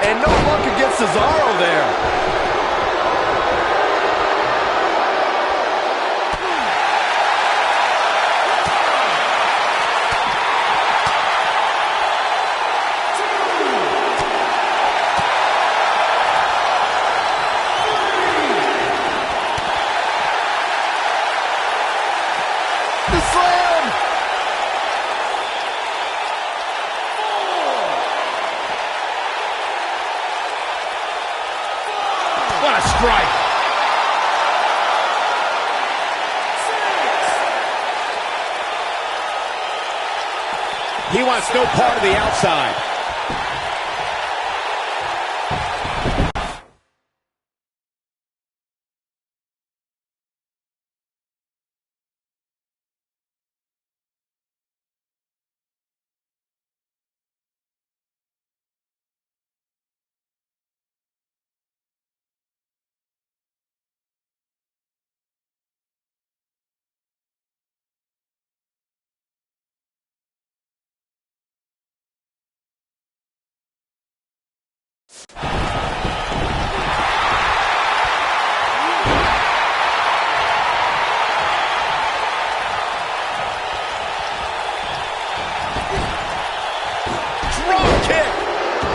And no luck against Cesaro there. The slam! What a strike! He wants no part of the outside.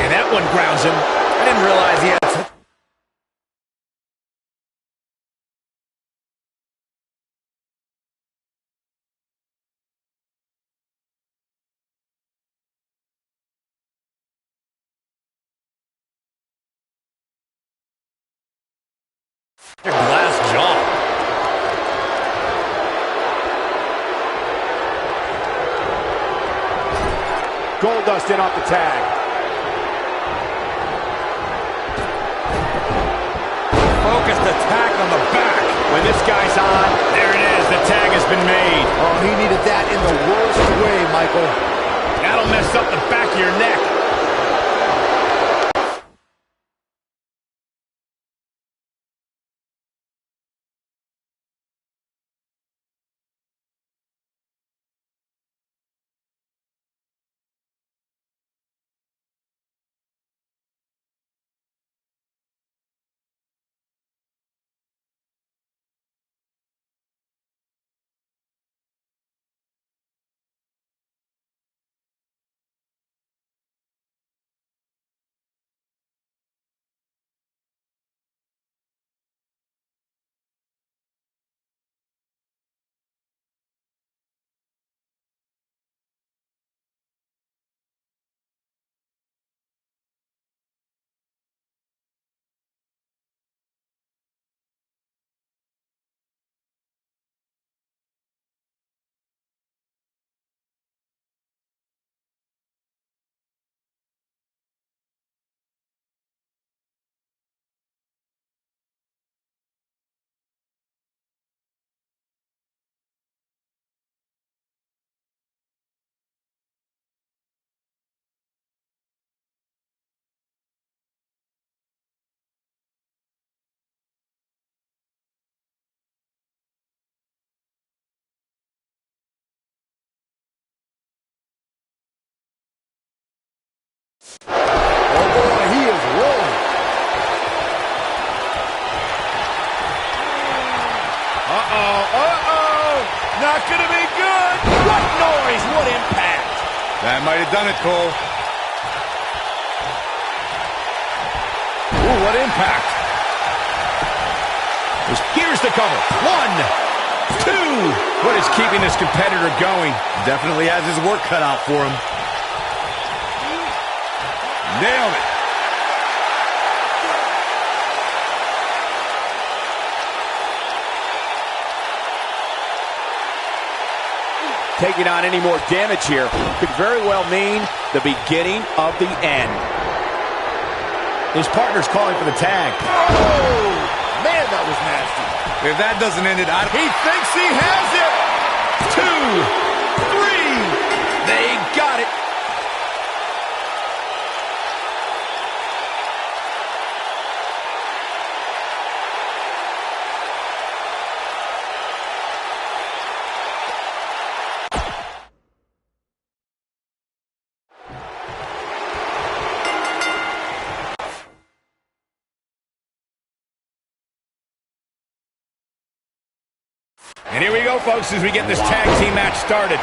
And that one grounds him. I didn't realize he had such... a glass jaw. Goldust in off the tag. Focused attack on the back. When this guy's on, there it is. The tag has been made. Oh, he needed that in the worst way, Michael. That'll mess up the back of your neck. Oh boy, he is rolling. Not gonna be good. What noise, what impact. That might have done it, Cole. Ooh, what impact. Here's the cover. 1, 2. What is keeping this competitor going? Definitely has his work cut out for him. Nailed it. Taking on any more damage here could very well mean the beginning of the end. His partner's calling for the tag. Oh, man, that was nasty. If that doesn't end it, He thinks he has it. 2, 3. They got it. go, folks, as we get this tag team match started.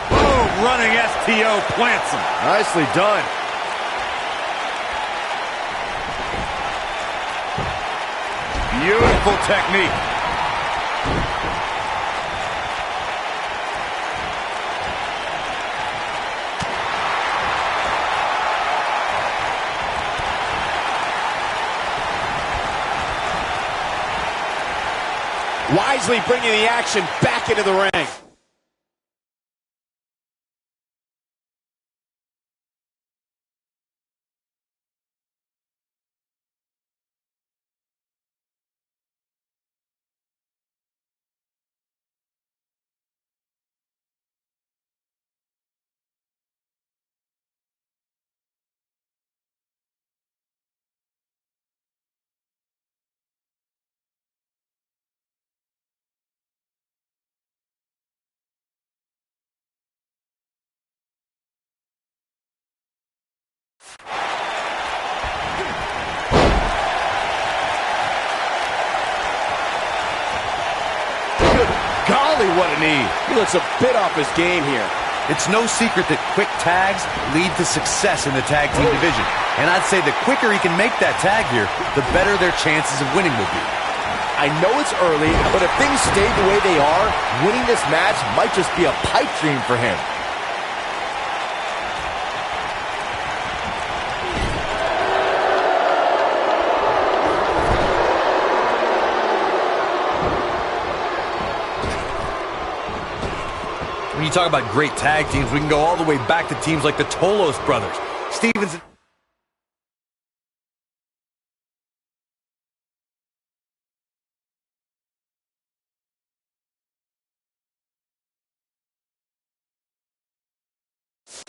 Boom, running STO plants him. Nicely done. Beautiful technique. Wisely bringing the action back into the ring. Golly, what a knee. He looks a bit off his game here. It's no secret that quick tags lead to success in the tag team division. And I'd say the quicker he can make that tag here, the better their chances of winning will be. I know it's early, but if things stay the way they are, winning this match might just be a pipe dream for him. When you talk about great tag teams, we can go all the way back to teams like the Tolos brothers. Stevens.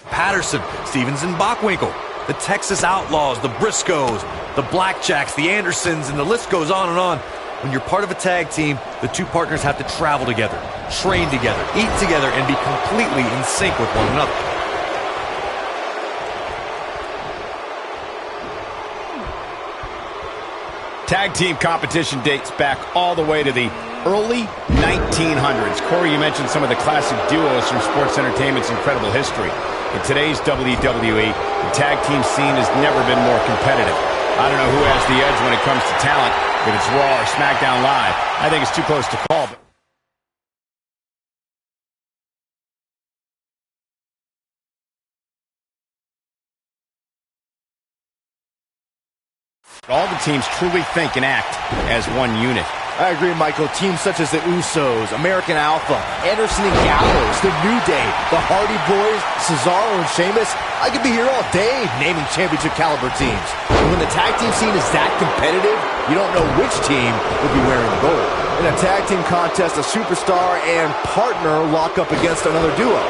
Patterson, Stevens and Bockwinkel, the Texas Outlaws, the Briscoes, the Blackjacks, the Andersons, and the list goes on and on. When you're part of a tag team, the two partners have to travel together, train together, eat together, and be completely in sync with one another. Tag team competition dates back all the way to the early 1900s. Corey, you mentioned some of the classic duos from sports entertainment's incredible history. In today's WWE, the tag team scene has never been more competitive. I don't know who has the edge when it comes to talent, if it's Raw or SmackDown Live. I think it's too close to call. All the teams truly think and act as one unit. I agree, Michael. Teams such as the Usos, American Alpha, Anderson and Gallows, The New Day, the Hardy Boys, Cesaro and Sheamus. I could be here all day naming championship caliber teams. And when the tag team scene is that competitive, you don't know which team will be wearing the gold. In a tag team contest, a superstar and partner lock up against another duo.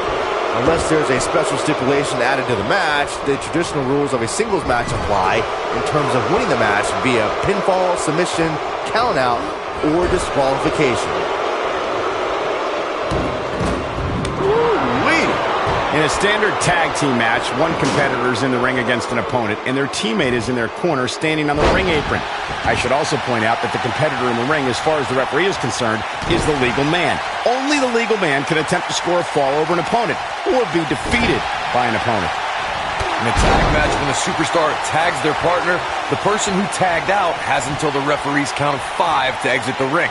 Unless there's a special stipulation added to the match, the traditional rules of a singles match apply in terms of winning the match via pinfall, submission, countout, or disqualification. In a standard tag team match, one competitor is in the ring against an opponent, and their teammate is in their corner standing on the ring apron. I should also point out that the competitor in the ring, as far as the referee is concerned, is the legal man. Only the legal man can attempt to score a fall over an opponent or be defeated by an opponent. In a tag match, when a superstar tags their partner, the person who tagged out has until the referee's count of 5 to exit the ring.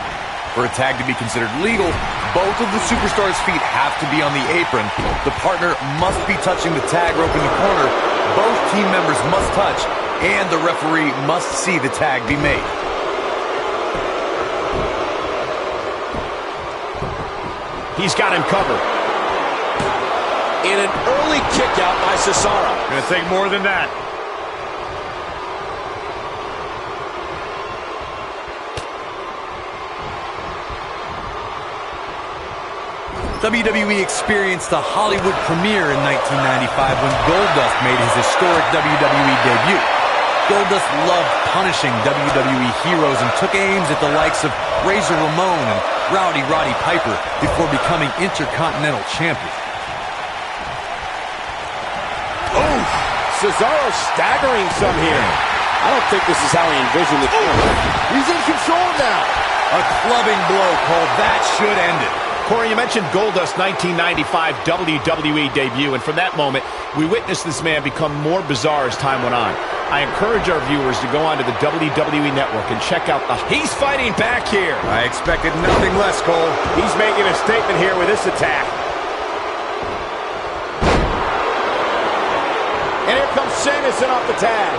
For a tag to be considered legal, both of the superstars' feet have to be on the apron. The partner must be touching the tag rope in the corner. Both team members must touch, and the referee must see the tag be made. He's got him covered. In an early kick out by Cesaro. Gonna take more than that. WWE experienced a Hollywood premiere in 1995 when Goldust made his historic WWE debut. Goldust loved punishing WWE heroes and took aims at the likes of Razor Ramon and Rowdy Roddy Piper before becoming Intercontinental Champion. Oh, Cesaro staggering some here. I don't think this is how he envisioned it. He's in control now. A clubbing blow called that should end it. Corey, you mentioned Goldust's 1995 WWE debut, and from that moment, we witnessed this man become more bizarre as time went on. I encourage our viewers to go onto the WWE Network and check out the... He's fighting back here. I expected nothing less, Cole. He's making a statement here with this attack. And here comes Sheamus in off the tag.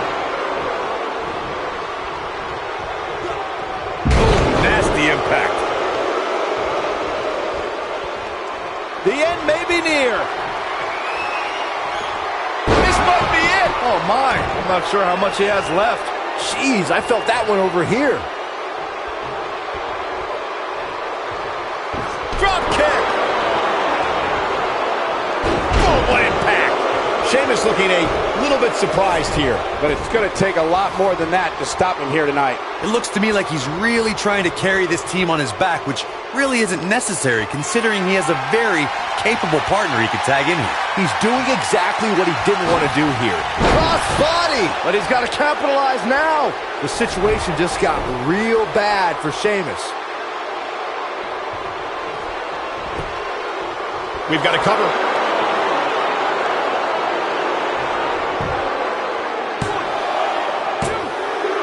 Oh, nasty impact. The end may be near. This might be it. Oh, my. I'm not sure how much he has left. Jeez, I felt that one over here. Drop kick. Oh, what impact. Sheamus looking a little bit surprised here, but it's going to take a lot more than that to stop him here tonight. It looks to me like he's really trying to carry this team on his back, which really isn't necessary considering he has a very capable partner he could tag in here. He's doing exactly what he didn't want to do here. Cross body! But he's got to capitalize now. The situation just got real bad for Sheamus. We've got to cover.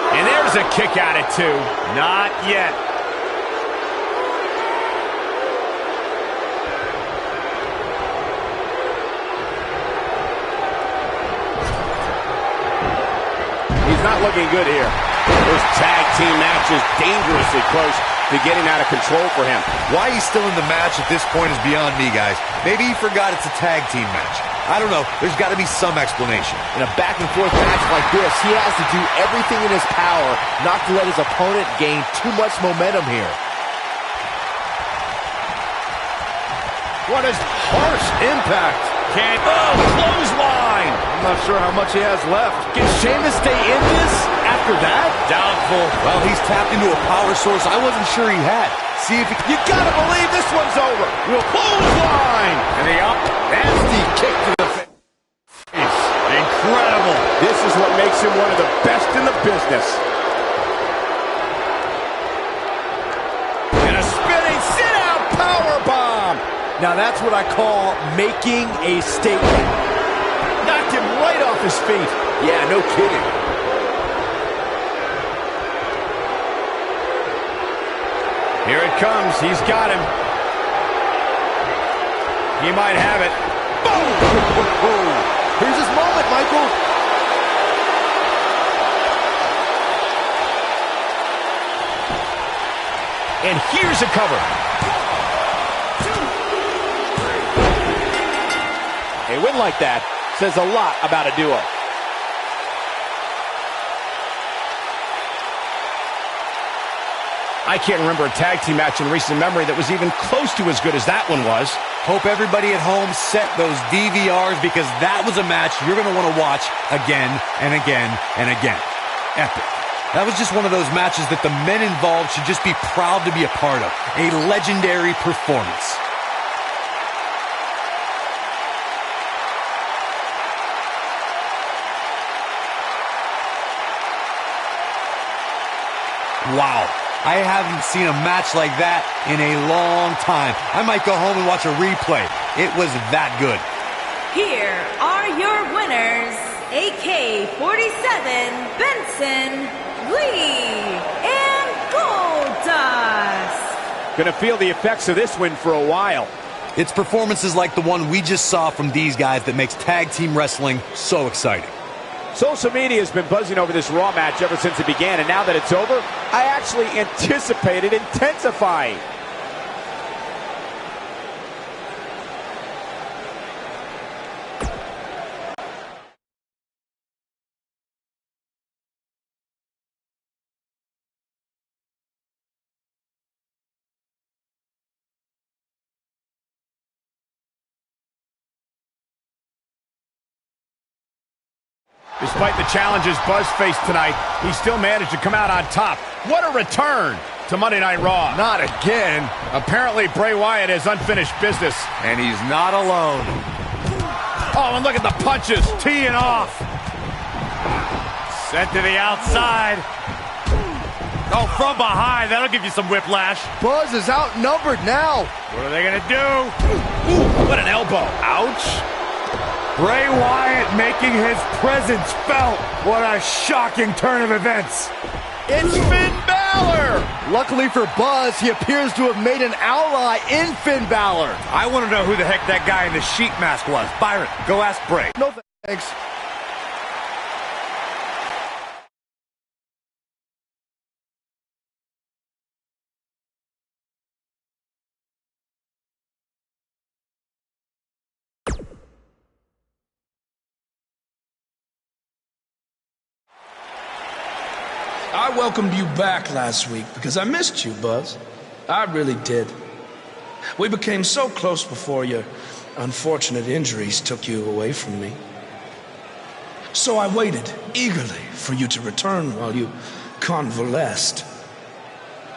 And there's a kick at it, too. Not yet. He's not looking good here. This tag team match is dangerously close to getting out of control for him. Why he's still in the match at this point is beyond me, guys. Maybe he forgot it's a tag team match. I don't know. There's got to be some explanation. In a back-and-forth match like this, he has to do everything in his power not to let his opponent gain too much momentum here. What a harsh impact. Can't... Oh, clothesline. I'm not sure how much he has left. Can Sheamus stay in this after that? Doubtful. Well, he's tapped into a power source I wasn't sure he had. See if he... You gotta believe this one's over. Real clothesline. And the up. Nasty kick to the face. Incredible. This is what makes him one of the best in the business. And a spinning sit-out powerbomb. Now that's what I call making a statement. Knocked him right off his feet. Yeah, no kidding. Here it comes. He's got him. He might have it. Boom! Here's his moment, Michael. And here's a cover. A win like that says a lot about a duo. I can't remember a tag team match in recent memory that was even close to as good as that one was. Hope everybody at home set those DVRs because that was a match you're going to want to watch again and again and again. Epic. That was just one of those matches that the men involved should just be proud to be a part of. A legendary performance. Wow. I haven't seen a match like that in a long time. I might go home and watch a replay. It was that good. Here are your winners, AK-47, Benson, Lee, and Goldust. Gonna feel the effects of this win for a while. It's performances like the one we just saw from these guys that makes tag team wrestling so exciting. Social media has been buzzing over this Raw match ever since it began, and now that it's over, I actually anticipate it intensifying. Despite the challenges Buzz faced tonight, he still managed to come out on top. What a return to Monday Night Raw. Not again. Apparently, Bray Wyatt has unfinished business. And he's not alone. Oh, and look at the punches, teeing off. Sent to the outside. Oh, from behind. That'll give you some whiplash. Buzz is outnumbered now. What are they going to do? Ooh, what an elbow. Ouch. Bray Wyatt making his presence felt. What a shocking turn of events. It's Finn Balor. Luckily for Buzz, he appears to have made an ally in Finn Balor. I want to know who the heck that guy in the sheep mask was. Byron, go ask Bray. No thanks. I welcomed you back last week because I missed you, Buzz. I really did. We became so close before your unfortunate injuries took you away from me. So I waited eagerly for you to return while you convalesced.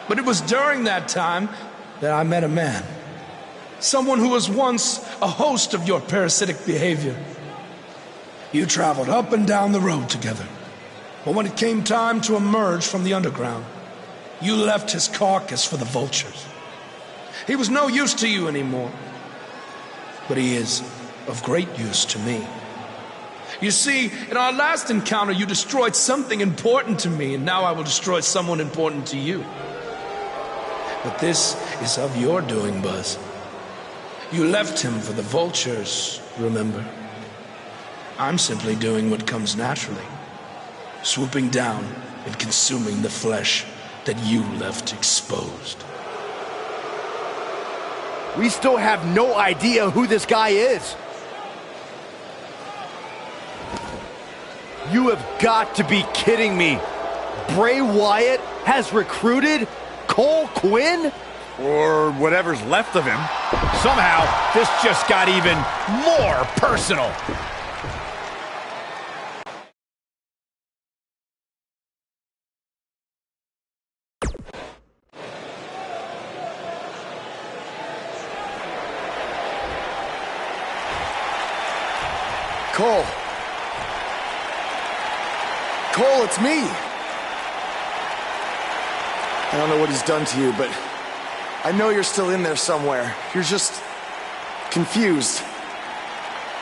But it was during that time that I met a man. Someone who was once a host of your parasitic behavior. You traveled up and down the road together. But when it came time to emerge from the underground, you left his carcass for the vultures. He was no use to you anymore, but he is of great use to me. You see, in our last encounter, you destroyed something important to me, and now I will destroy someone important to you. But this is of your doing, Buzz. You left him for the vultures, remember? I'm simply doing what comes naturally. Swooping down and consuming the flesh that you left exposed. We still have no idea who this guy is. You have got to be kidding me. Bray Wyatt has recruited Cole Quinn? Or whatever's left of him. Somehow, this just got even more personal. Cole. Cole, it's me. I don't know what he's done to you, but I know you're still in there somewhere. You're just confused.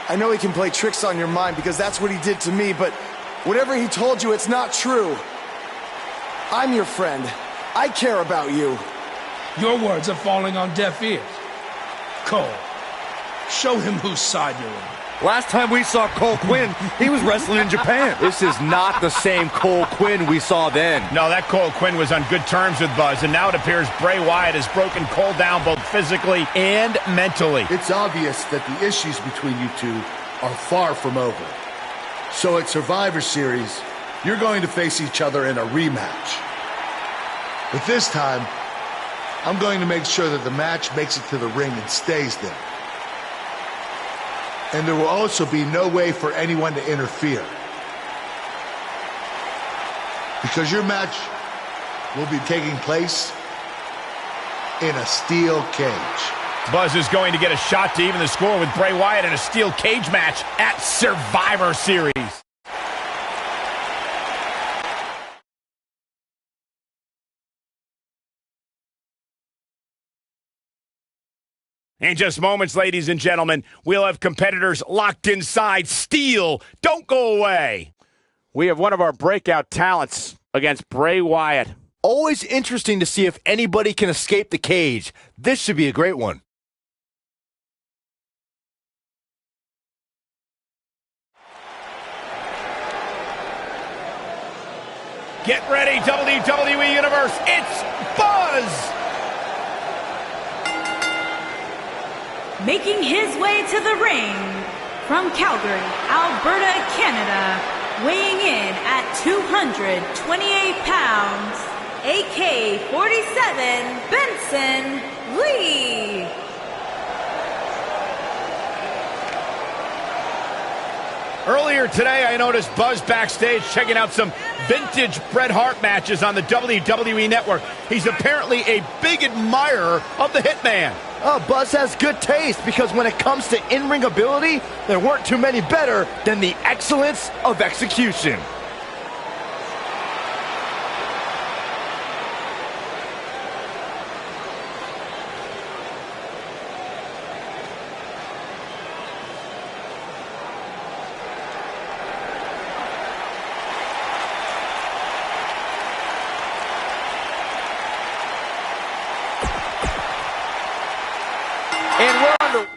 I know he can play tricks on your mind because that's what he did to me, but whatever he told you, it's not true. I'm your friend. I care about you. Your words are falling on deaf ears. Cole, show him whose side you're on. Last time we saw Cole Quinn, he was wrestling in Japan. This is not the same Cole Quinn we saw then. No, that Cole Quinn was on good terms with Buzz, and now it appears Bray Wyatt has broken Cole down both physically and mentally. It's obvious that the issues between you two are far from over. So at Survivor Series, you're going to face each other in a rematch. But this time, I'm going to make sure that the match makes it to the ring and stays there. And there will also be no way for anyone to interfere. Because your match will be taking place in a steel cage. Buzz is going to get a shot to even the score with Bray Wyatt in a steel cage match at Survivor Series. In just moments, ladies and gentlemen, we'll have competitors locked inside steel. Don't go away. We have one of our breakout talents against Bray Wyatt. Always interesting to see if anybody can escape the cage. This should be a great one. Get ready, WWE Universe. It's Buzz! Making his way to the ring from Calgary, Alberta, Canada, weighing in at 228 pounds, AK-47, Benson Lee. Earlier today, I noticed Buzz backstage checking out some vintage Bret Hart matches on the WWE Network. He's apparently a big admirer of the Hitman. Buzz has good taste because when it comes to in-ring ability, there weren't too many better than the excellence of execution. And we're under...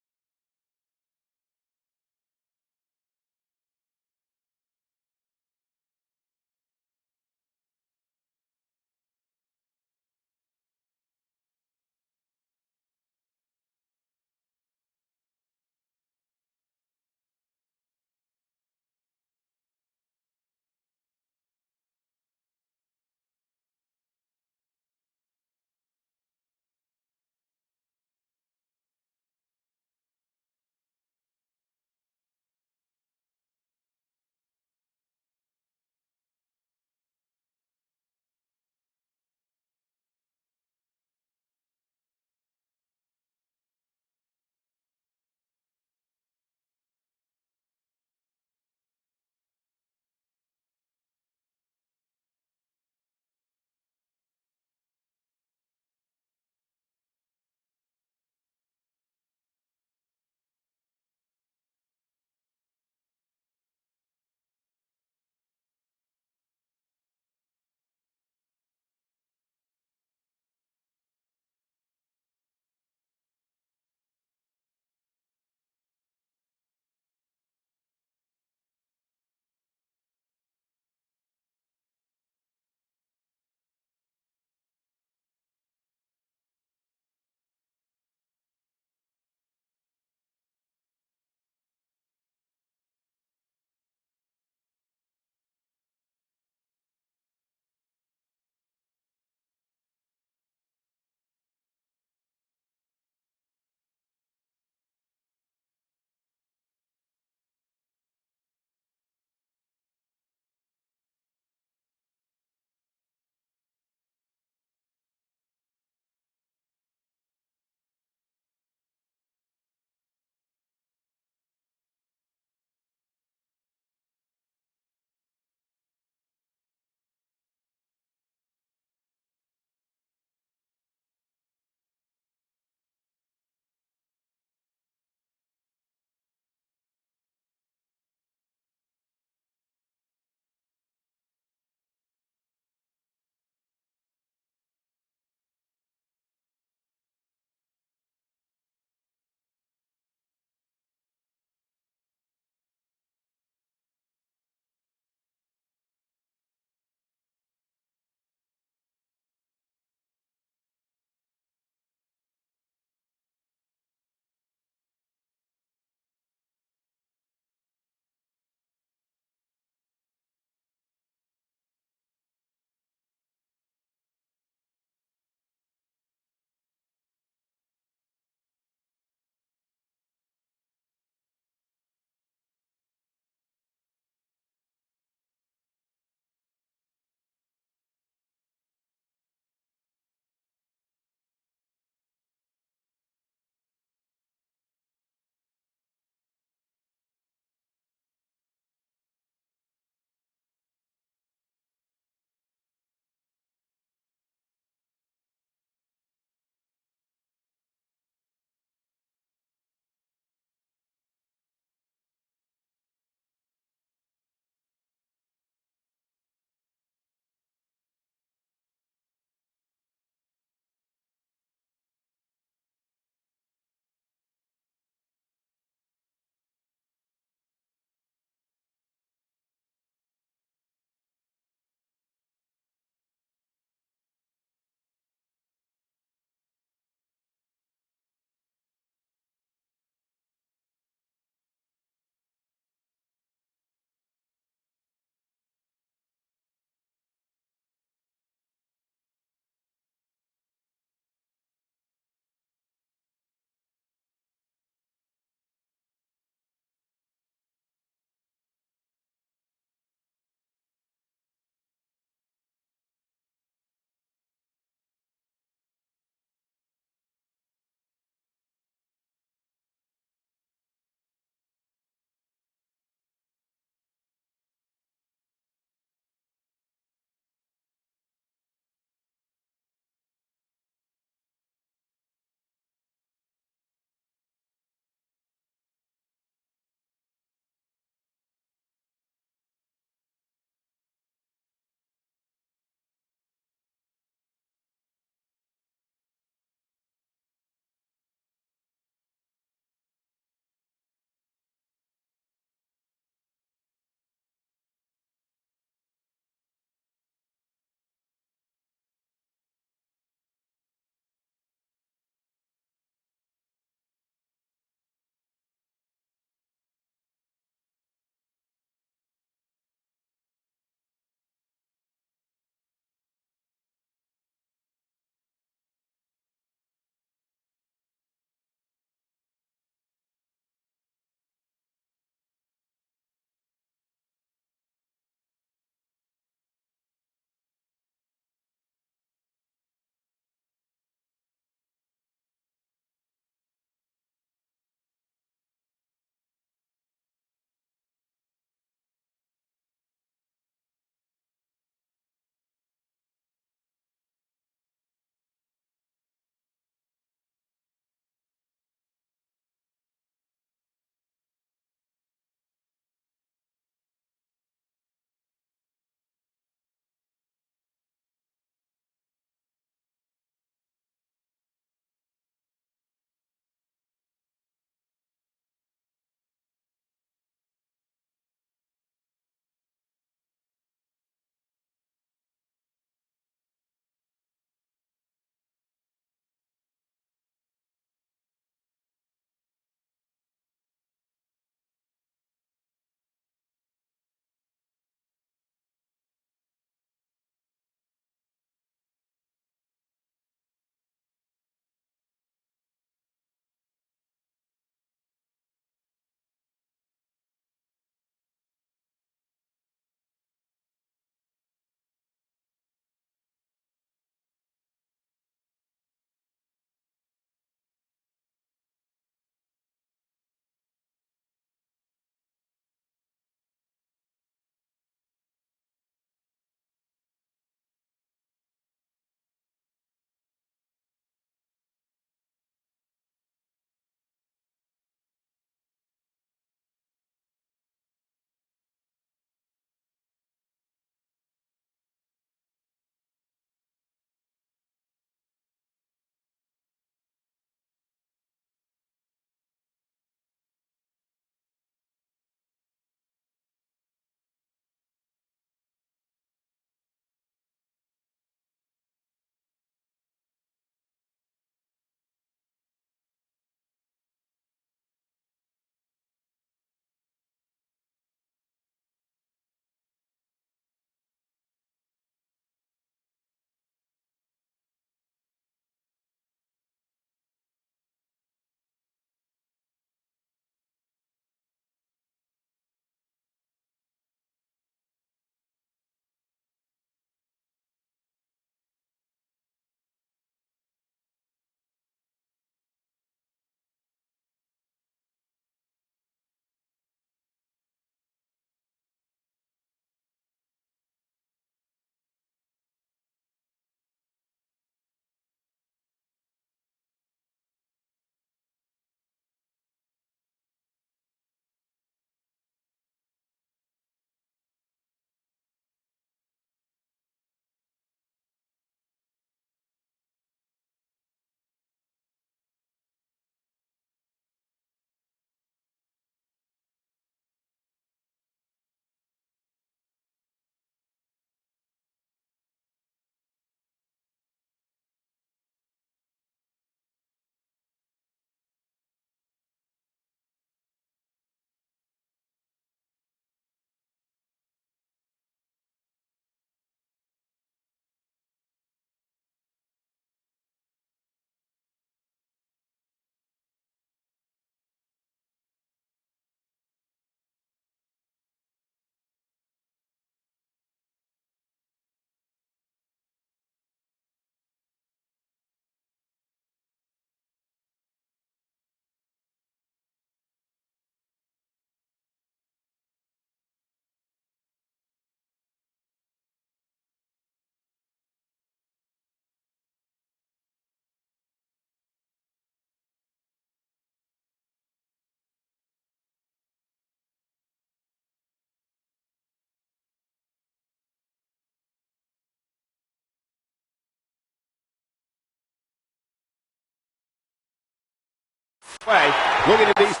Way. Looking at these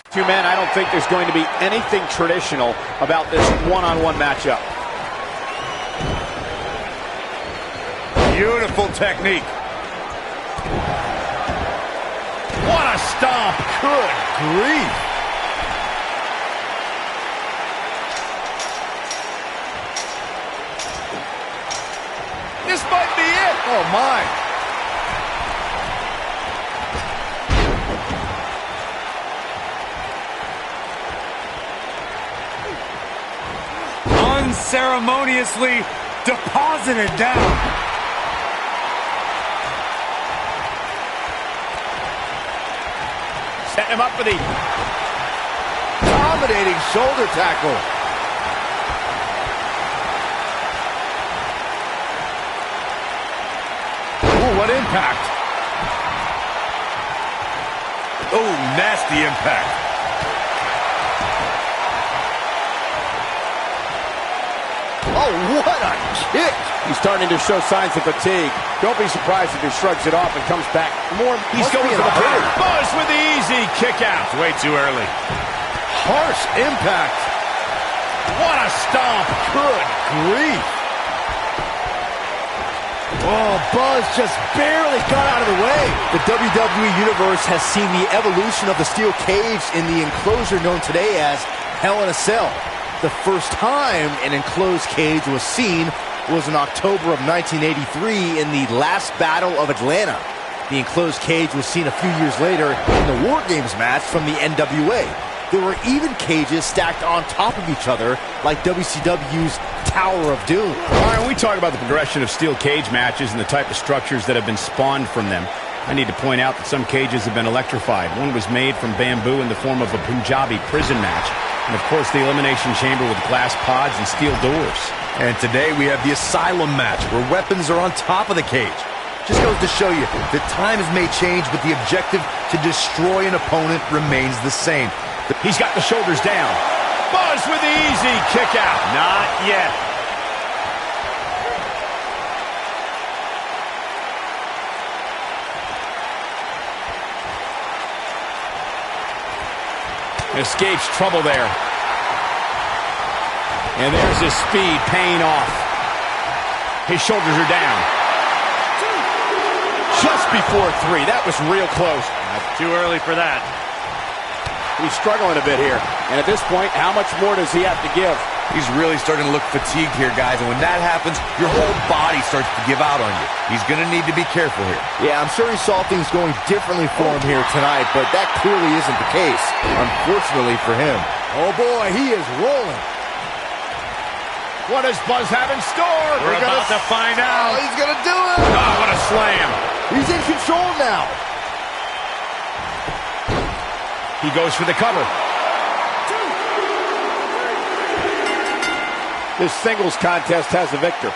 two men, I don't think there's going to be anything traditional about this one-on-one matchup. Beautiful technique. What a stomp. Good grief. This might be it. Oh, my. Unceremoniously deposited down. Setting him up for the dominating shoulder tackle. Ooh, what impact. Oh, nasty impact. Oh, what a kick. He's starting to show signs of fatigue. Don't be surprised if he shrugs it off and comes back more. He's going for the pin. Buzz with the easy kick out. Way too early. Harsh impact. What a stomp. Good grief. Oh, Buzz just barely got out of the way. The WWE Universe has seen the evolution of the steel cage in the enclosure known today as Hell in a Cell. The first time an enclosed cage was seen was in October of 1983 in the last Battle of Atlanta. The enclosed cage was seen a few years later in the War Games match from the NWA. There were even cages stacked on top of each other like WCW's Tower of Doom. All right, when we talk about the progression of steel cage matches and the type of structures that have been spawned from them, I need to point out that some cages have been electrified. One was made from bamboo in the form of a Punjabi prison match. And, of course, the Elimination Chamber with glass pods and steel doors. And today we have the Asylum match, where weapons are on top of the cage. Just goes to show you that times may change, but the objective to destroy an opponent remains the same. He's got the shoulders down. Buzz with the easy kick out. Not yet. Escapes trouble there. And there's his speed paying off. His shoulders are down. Just before 3. That was real close. Not too early for that. He's struggling a bit here. And at this point, how much more does he have to give? He's really starting to look fatigued here, guys. And when that happens, your whole body starts to give out on you. He's going to need to be careful here. Yeah, I'm sure he saw things going differently for him here tonight, but that clearly isn't the case, unfortunately for him. Oh boy, he is rolling. What does Buzz have in store? We're about to find out. Oh, he's going to do it. Oh, what a slam. He's in control now. He goes for the cover. This singles contest has a victor.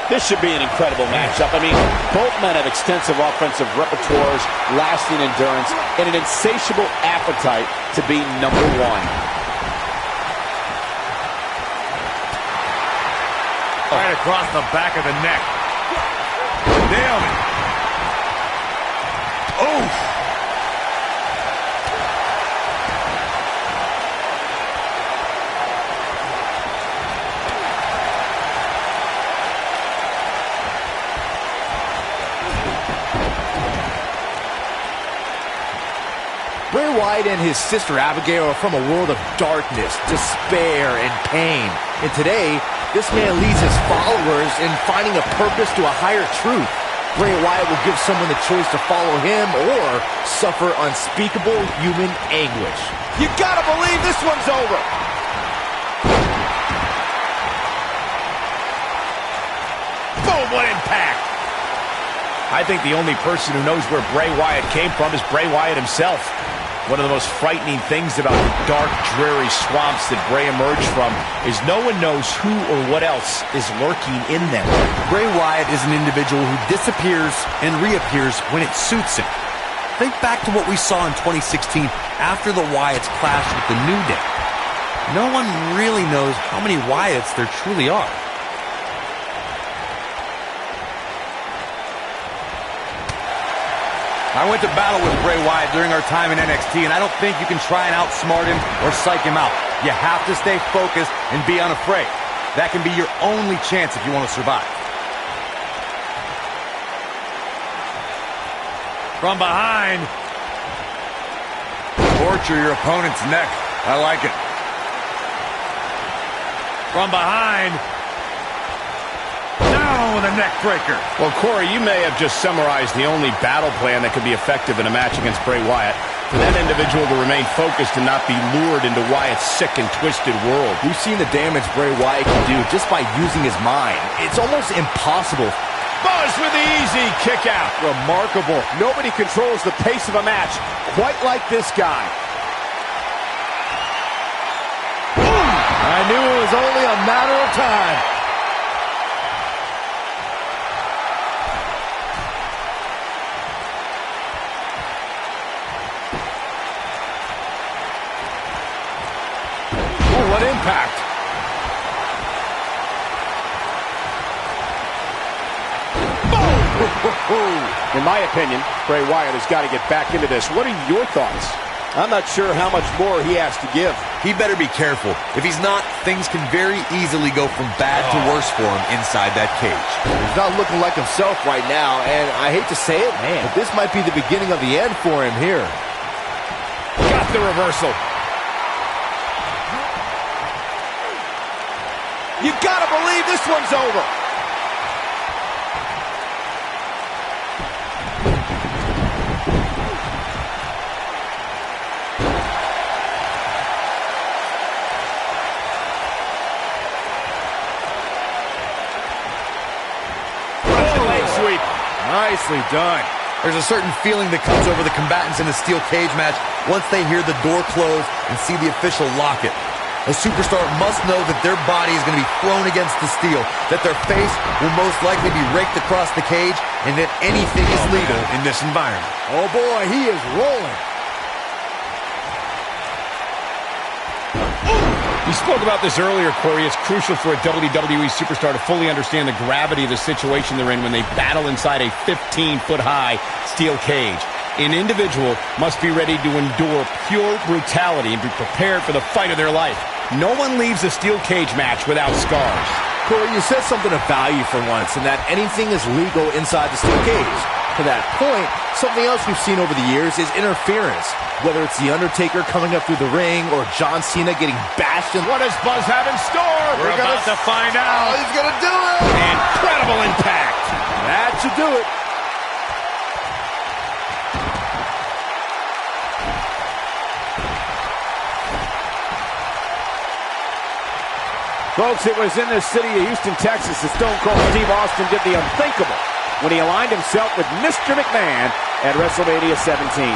This should be an incredible matchup. I mean, both men have extensive offensive repertoires, lasting endurance, and an insatiable appetite to be number one. Right across the back of the neck. Nailed it. Oof. Bray Wyatt and his sister Abigail are from a world of darkness, despair, and pain. And today, this man leads his followers in finding a purpose to a higher truth. Bray Wyatt will give someone the choice to follow him or suffer unspeakable human anguish. You gotta believe this one's over. Boom, what impact. I think the only person who knows where Bray Wyatt came from is Bray Wyatt himself. One of the most frightening things about the dark, dreary swamps that Bray emerged from is no one knows who or what else is lurking in them. Bray Wyatt is an individual who disappears and reappears when it suits him. Think back to what we saw in 2016 after the Wyatts clashed with the New Day. No one really knows how many Wyatts there truly are. I went to battle with Bray Wyatt during our time in NXT, and I don't think you can try and outsmart him or psych him out. You have to stay focused and be unafraid. That can be your only chance if you want to survive. From behind. Torture your opponent's neck. I like it. From behind. Down with a neck breaker. Well, Corey, you may have just summarized the only battle plan that could be effective in a match against Bray Wyatt. For that individual to remain focused and not be lured into Wyatt's sick and twisted world. We've seen the damage Bray Wyatt can do just by using his mind. It's almost impossible. Buzz with the easy kick out. Remarkable. Nobody controls the pace of a match quite like this guy. I knew it was only a matter of time. Oh, what impact. In my opinion, Bray Wyatt has got to get back into this. What are your thoughts? I'm not sure how much more he has to give. He better be careful. If he's not, things can very easily go from bad to worse for him inside that cage. He's not looking like himself right now, and I hate to say it, but this might be the beginning of the end for him here. Got the reversal. You gotta believe this one's over. Nicely done. There's a certain feeling that comes over the combatants in a steel cage match once they hear the door close and see the official lock it. A superstar must know that their body is going to be thrown against the steel, that their face will most likely be raked across the cage, and that anything is legal in this environment. Oh boy, he is rolling. You spoke about this earlier, Corey. It's crucial for a WWE superstar to fully understand the gravity of the situation they're in when they battle inside a 15-foot-high steel cage. An individual must be ready to endure pure brutality and be prepared for the fight of their life. No one leaves a steel cage match without scars. Corey, you said something of value for once, and that anything is legal inside the steel cage. To that point, something else we've seen over the years is interference. Whether it's The Undertaker coming up through the ring or John Cena getting bashed in. What does Buzz have in store? We're about to find out. Oh, he's gonna do it. Incredible impact. That should do it. Folks, it was in the city of Houston, Texas that Stone Cold Steve Austin did the unthinkable when he aligned himself with Mr. McMahon at WrestleMania 17.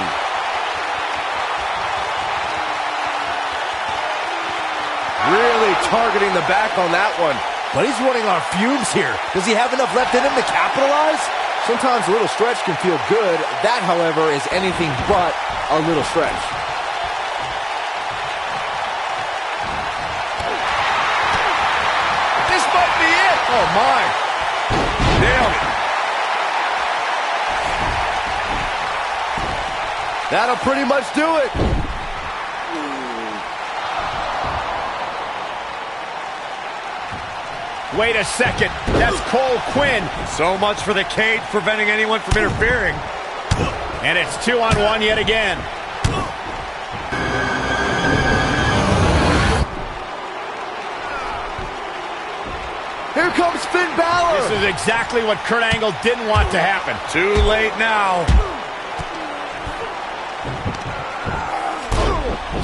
Really targeting the back on that one. But he's running on fumes here. Does he have enough left in him to capitalize? Sometimes a little stretch can feel good. That, however, is anything but a little stretch. This might be it. Oh, my. Nailed it. That'll pretty much do it. Wait a second. That's Cole Quinn. So much for the cage preventing anyone from interfering. And it's 2-on-1 yet again. Here comes Finn Balor. This is exactly what Kurt Angle didn't want to happen. Too late now.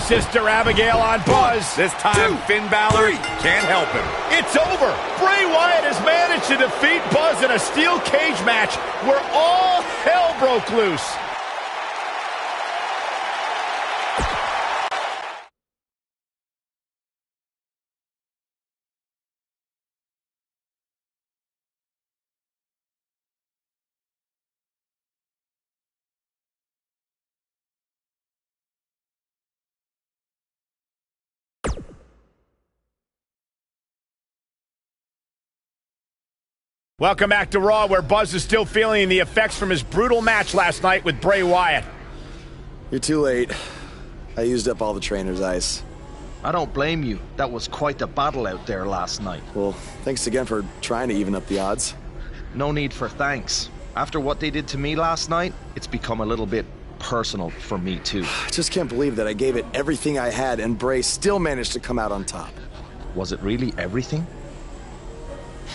Sister Abigail on Buzz. This time, Finn Balor can't help him. It's over. Bray Wyatt has managed to defeat Buzz in a steel cage match where all hell broke loose. Welcome back to Raw, where Buzz is still feeling the effects from his brutal match last night with Bray Wyatt. You're too late. I used up all the trainer's ice. I don't blame you. That was quite the battle out there last night. Well, thanks again for trying to even up the odds. No need for thanks. After what they did to me last night, it's become a little bit personal for me too. I just can't believe that I gave it everything I had and Bray still managed to come out on top. Was it really everything?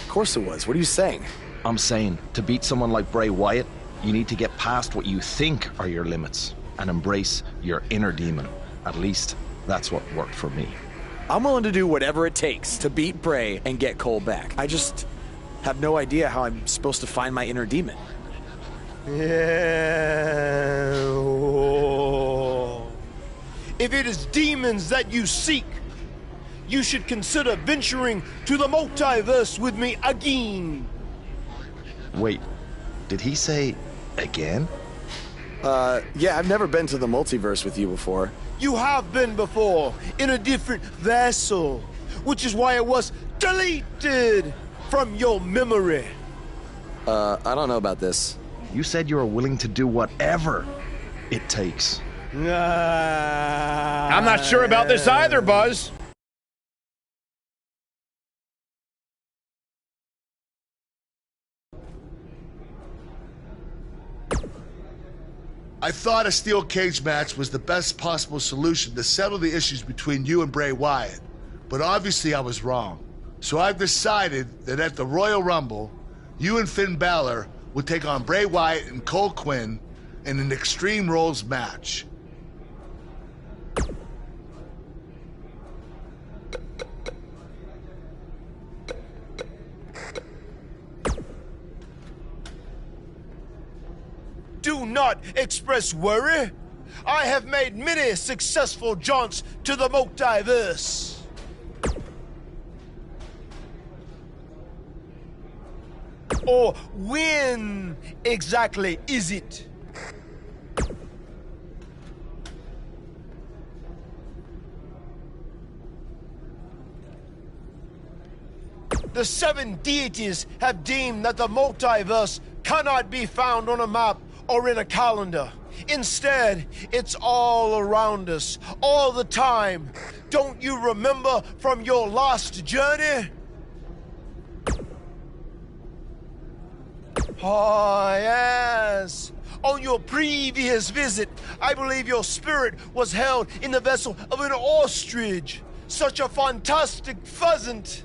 Of course it was. What are you saying? I'm saying, to beat someone like Bray Wyatt, you need to get past what you think are your limits and embrace your inner demon. At least, that's what worked for me. I'm willing to do whatever it takes to beat Bray and get Cole back. I just have no idea how I'm supposed to find my inner demon. Yeah. If it is demons that you seek, you should consider venturing to the multiverse with me again. Wait, did he say again? Yeah, I've never been to the multiverse with you before. You have been before, in a different vessel, which is why it was deleted from your memory. I don't know about this. You said you were willing to do whatever it takes. I'm not sure about this either, Buzz. I thought a steel cage match was the best possible solution to settle the issues between you and Bray Wyatt, but obviously I was wrong. So I've decided that at the Royal Rumble, you and Finn Balor will take on Bray Wyatt and Cole Quinn in an Extreme Rules match. Do not express worry. I have made many successful jaunts to the multiverse. Or when exactly is it? The 7 deities have deemed that the multiverse cannot be found on a map or in a calendar. Instead, it's all around us, all the time. Don't you remember from your last journey? Oh, yes. On your previous visit, I believe your spirit was held in the vessel of an ostrich. Such a fantastic pheasant.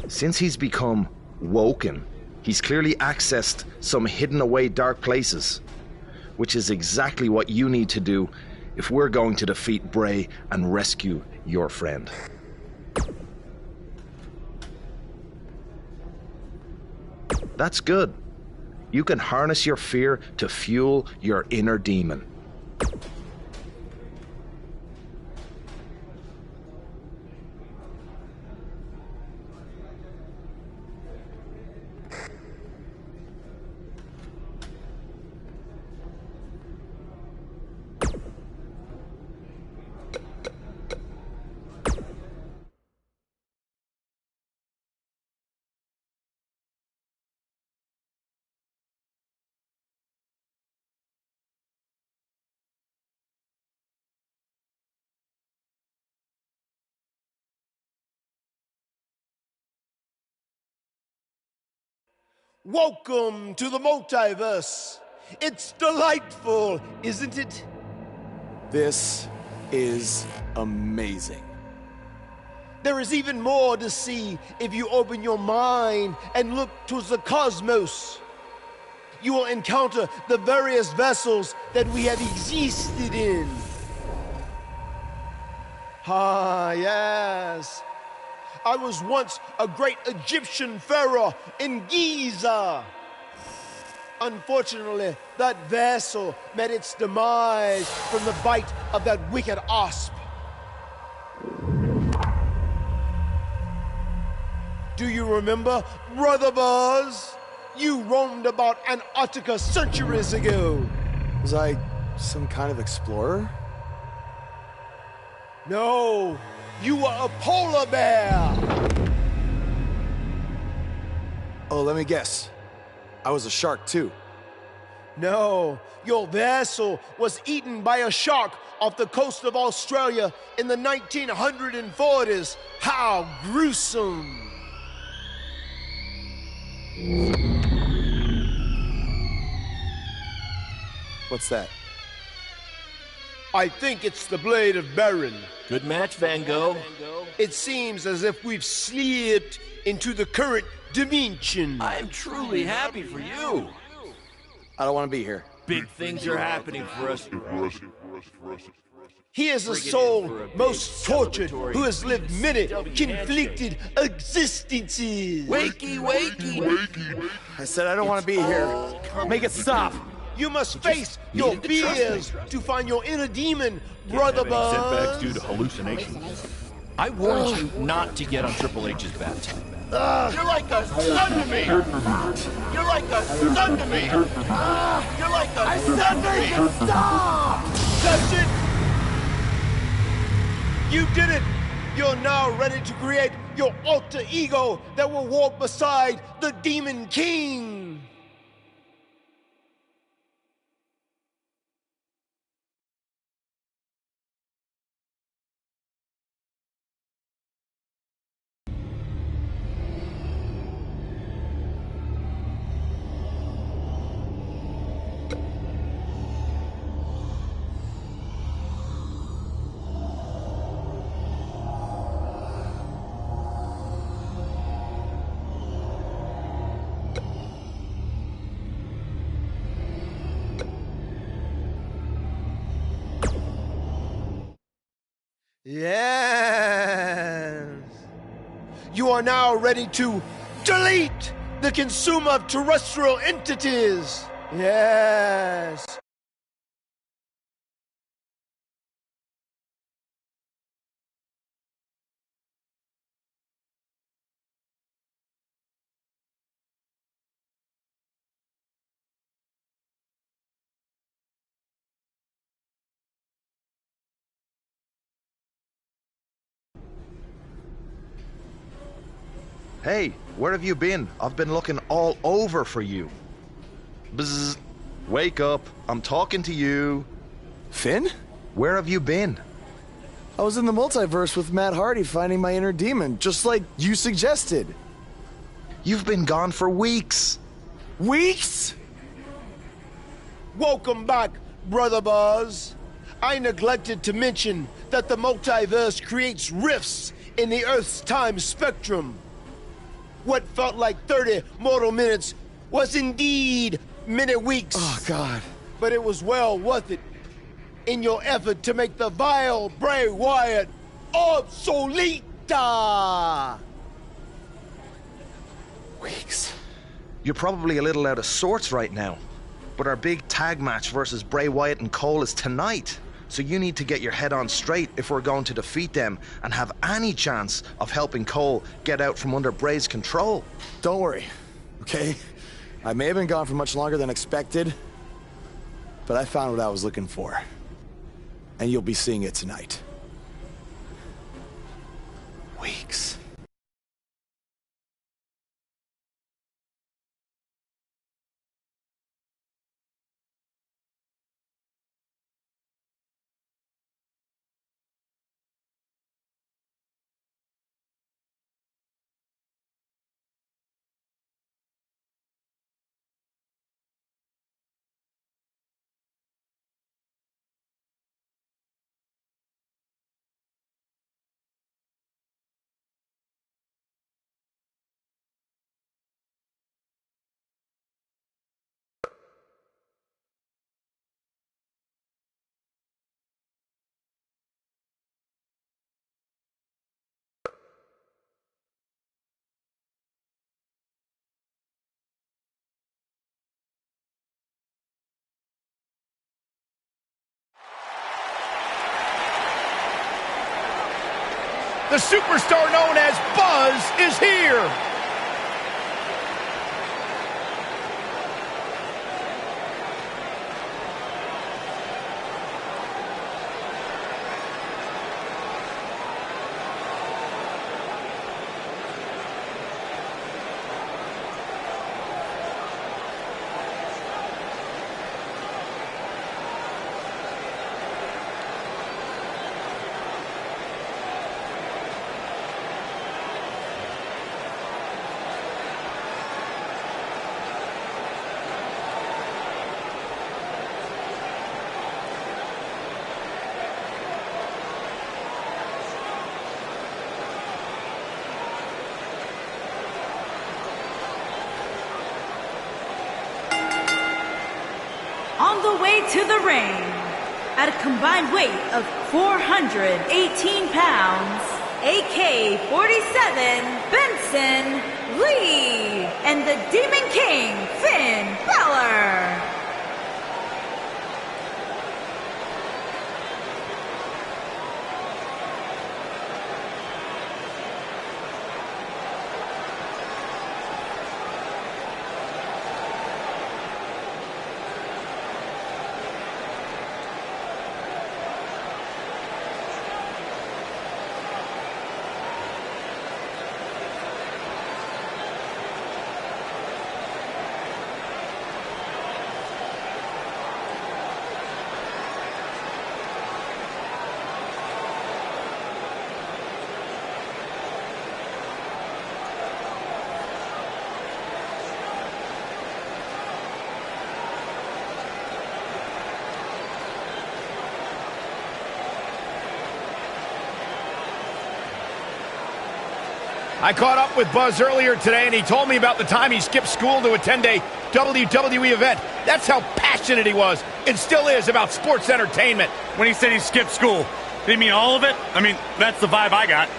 Since he's become woken, he's clearly accessed some hidden away dark places, which is exactly what you need to do if we're going to defeat Bray and rescue your friend. That's good. You can harness your fear to fuel your inner demon. Welcome to the multiverse. It's delightful, isn't it? This is amazing. There is even more to see if you open your mind and look towards the cosmos. You will encounter the various vessels that we have existed in. Ah, yes. I was once a great Egyptian pharaoh in Giza. Unfortunately, that vessel met its demise from the bite of that wicked asp. Do you remember, Brother Buzz? You roamed about Antarctica centuries ago. Was I some kind of explorer? No, you were a polar bear. Oh, let me guess. I was a shark too. No, your vessel was eaten by a shark off the coast of Australia in the 1940s. How gruesome. What's that? I think it's the blade of Baron. Good match, Van Gogh. It seems as if we've slipped into the current dimension. I'm truly happy for you. I don't want to be here. Big things are happening for us. He is a soul most tortured who has lived many conflicted existences. Wakey, wakey. I said I don't want to be here. Make it stop. You must face your fears to find your inner demon, Brother Buzz. Setbacks due to hallucinations. I warned you not to get on Triple H's bad time. You're like a son to me. You're like a son to me. You're like a son to me. Stop! That's it. You did it. You're now ready to create your alter ego that will walk beside the Demon King. Yes. You are now ready to delete the consumer of terrestrial entities. Yes. Hey, where have you been? I've been looking all over for you. Bzzz. Wake up. I'm talking to you. Finn? Where have you been? I was in the multiverse with Matt Hardy finding my inner demon, just like you suggested. You've been gone for weeks. Weeks? Welcome back, Brother Buzz. I neglected to mention that the multiverse creates rifts in the Earth's time spectrum. What felt like 30 mortal minutes was indeed many weeks. Oh, God. But it was well worth it in your effort to make the vile Bray Wyatt obsoleta. Weeks. You're probably a little out of sorts right now, but our big tag match versus Bray Wyatt and Cole is tonight. So you need to get your head on straight if we're going to defeat them and have any chance of helping Cole get out from under Bray's control. Don't worry, okay? I may have been gone for much longer than expected, but I found what I was looking for. And you'll be seeing it tonight. Weeks. The superstar known as Buzz is here. On the way to the ring, at a combined weight of 418 pounds, AK-47 Benson Lee, and the Demon King Finn Balor. I caught up with Buzz earlier today, and he told me about the time he skipped school to attend a WWE event. That's how passionate he was, and still is, about sports entertainment. When he said he skipped school, did he mean all of it? I mean, that's the vibe I got.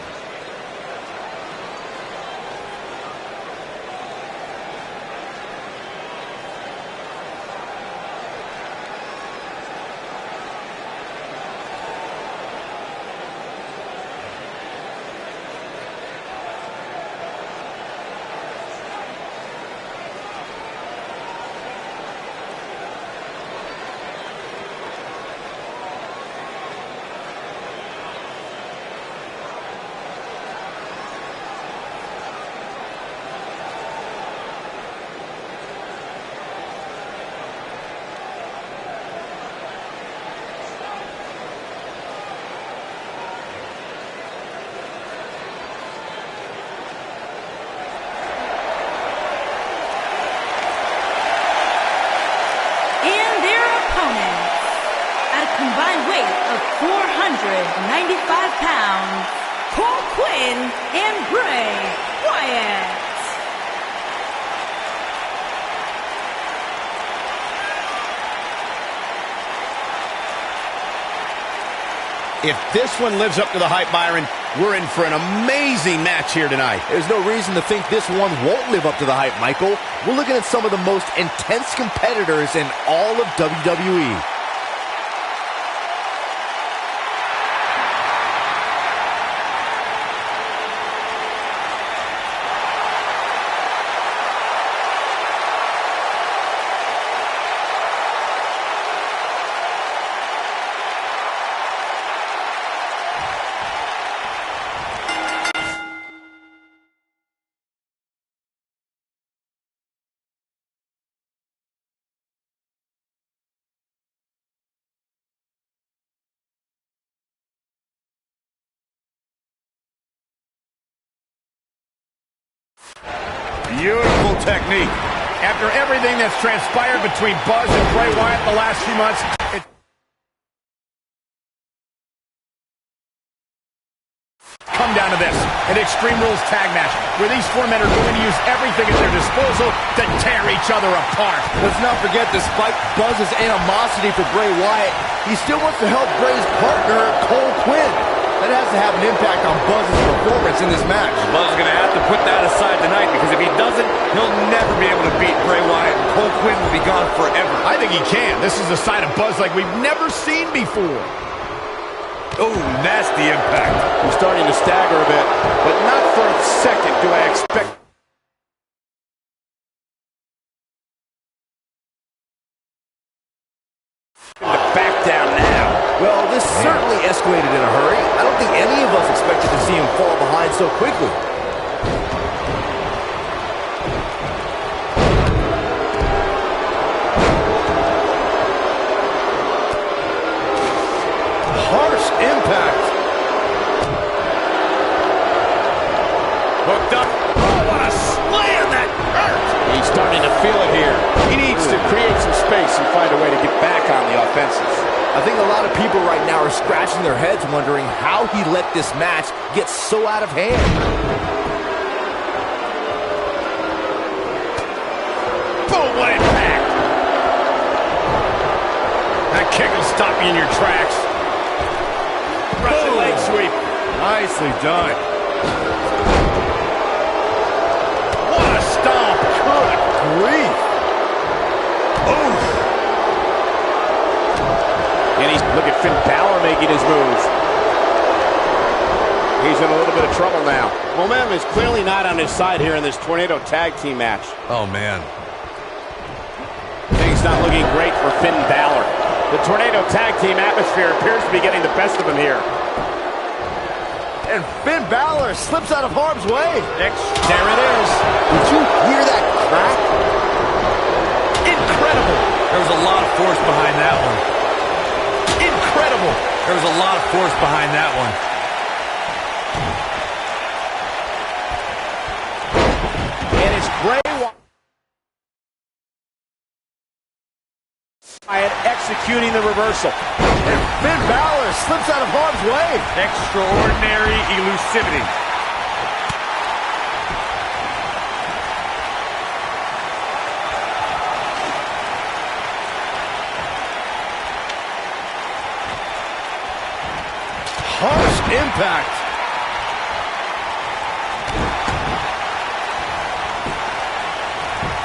Combined weight of 495 pounds, Cole Quinn and Bray Wyatt. If this one lives up to the hype, Byron, we're in for an amazing match here tonight. There's no reason to think this one won't live up to the hype, Michael. We're looking at some of the most intense competitors in all of WWE. Beautiful technique. After everything that's transpired between Buzz and Bray Wyatt the last few months, it's come down to this, an Extreme Rules tag match, where these four men are going to use everything at their disposal to tear each other apart. Let's not forget, despite Buzz's animosity for Bray Wyatt, he still wants to help Bray's partner, Cole Quinn. That has to have an impact on Buzz's performance in this match. Buzz is going to have to put that aside tonight, because if he doesn't, he'll never be able to beat Bray Wyatt, and Cole Quinn will be gone forever. I think he can. This is a side of Buzz like we've never seen before. Oh, nasty impact. He's starting to stagger a bit, but not for a second do I expect him to back down now. Well, this certainly escalated in a hurry. I don't think any of us expected to see him fall behind so quickly. Harsh impact. Hooked up. Oh, what a slam that hurt. He's starting to feel it here. He needs to create some space and find a way to get back on the offensive. I think a lot of people right now are scratching their heads wondering how he let this match get so out of hand. Boom, what impact. That kick will stop you in your tracks. Russian leg sweep. Nicely done. What a stomp. Good grief. Oh. And look at Finn Balor making his move. He's in a little bit of trouble now. Momentum is clearly not on his side here in this Tornado Tag Team match. Oh, man. Things not looking great for Finn Balor. The Tornado Tag Team atmosphere appears to be getting the best of him here. And Finn Balor slips out of harm's way. There it is. Did you hear that crack? Incredible. There was a lot of force behind that one. Incredible. There was a lot of force behind that one. And it's Bray Wyatt executing the reversal. And Finn Balor slips out of harm's way. Extraordinary elusivity. Harsh impact.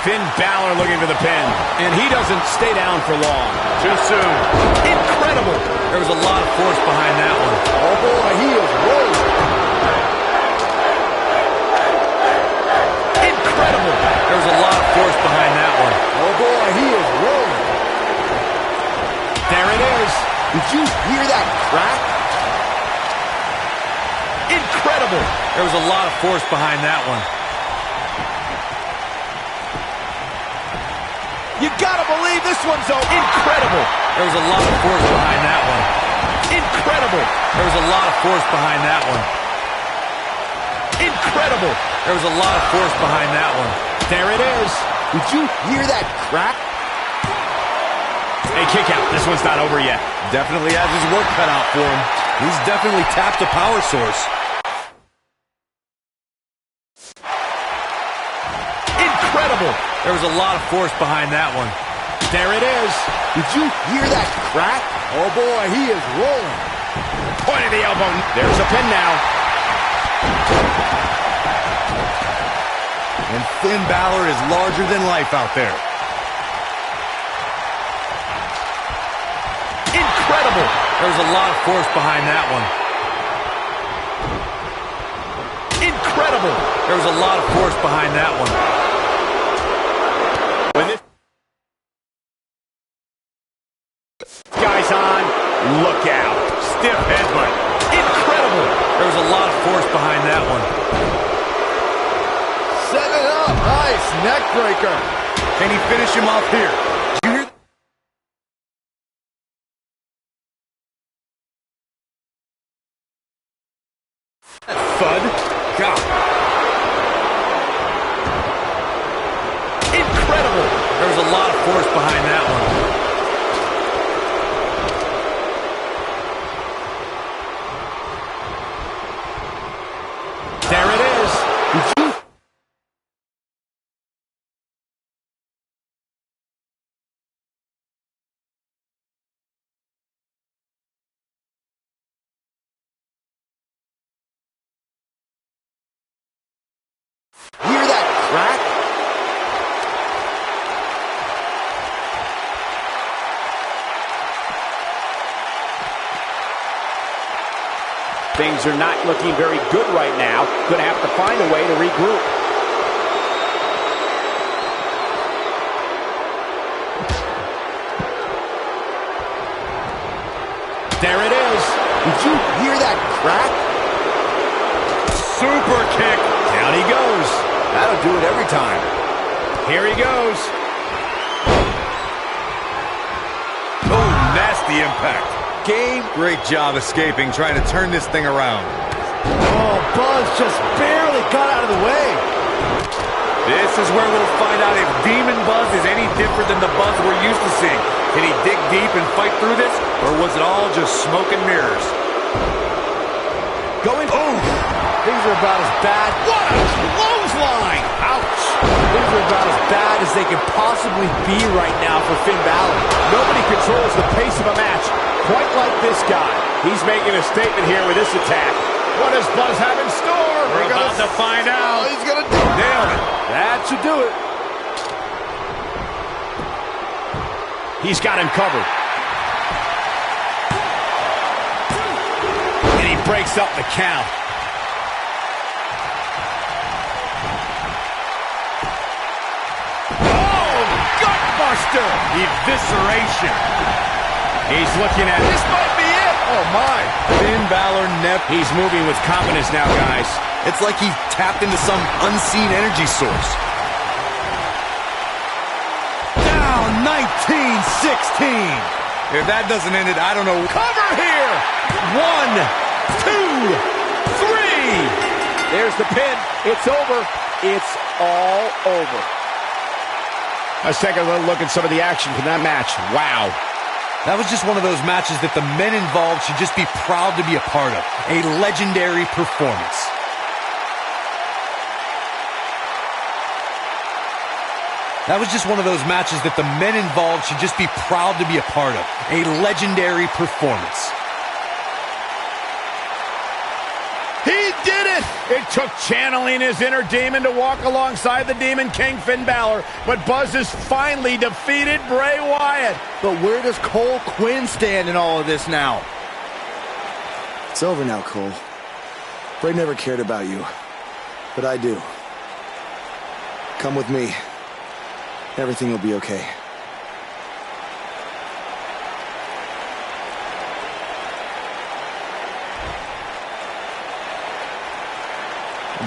Finn Balor looking for the pin. And he doesn't stay down for long. Too soon. Incredible. There was a lot of force behind that one. Oh boy, he is rolling. Incredible. There was a lot of force behind that one. Oh boy, he is rolling. There it is. Did you hear that crack? Incredible. There was a lot of force behind that one. You gotta believe this one's over. Incredible. There was a lot of force behind that one. Incredible. There was a lot of force behind that one. Incredible. There was a lot of force behind that one. There it is. Did you hear that crack? Hey, kick out. This one's not over yet. Definitely has his work cut out for him. He's definitely tapped a power source. Incredible. There was a lot of force behind that one. There it is. Did you hear that crack? Oh boy, he is rolling. Point of the elbow. There's a pin now. And Finn Balor is larger than life out there. Incredible. There was a lot of force behind that one. Incredible. There was a lot of force behind that one. When this guy's on, look out. Stiff headbutt. Incredible. There was a lot of force behind that one. Set it up. Nice neck breaker. Can he finish him off here? You hear that thud? God. Incredible. There was a lot of force behind that one. There it is. Did you? Hear that crack? Things are not looking very good right now. Going to have to find a way to regroup. There it is. Did you hear that crack? Super kick. Down he goes. That'll do it every time. Here he goes. Oh, nasty impact. Game. Great job escaping, trying to turn this thing around. Oh, Buzz just barely got out of the way. This is where we'll find out if Demon Buzz is any different than the Buzz we're used to seeing. Can he dig deep and fight through this, or was it all just smoke and mirrors? Going. Oh, things are about as bad. What a clothesline! Ouch! Things are about as bad as they can possibly be right now for Finn Balor. Nobody controls the pace of a match quite like this guy. He's making a statement here with this attack. What does Buzz have in store? We're about to find out. Oh, he's gonna do it. Nailed it. That should do it. He's got him covered. And he breaks up the count. Oh, gutbuster! Evisceration. He's looking at it. This might be it. Oh, my. Finn Balor He's moving with confidence now, guys. It's like he tapped into some unseen energy source. Down 19-16. If that doesn't end it, I don't know. Cover here. 1, 2, 3. There's the pin. It's over. It's all over. Let's take a little look at some of the action from that match. Wow. That was just one of those matches that the men involved should just be proud to be a part of. A legendary performance. That was just one of those matches that the men involved should just be proud to be a part of. A legendary performance. He did it! It took channeling his inner demon to walk alongside the Demon King, Finn Balor, but Buzz has finally defeated Bray Wyatt. But where does Cole Quinn stand in all of this now? It's over now, Cole. Bray never cared about you, but I do. Come with me. Everything will be okay.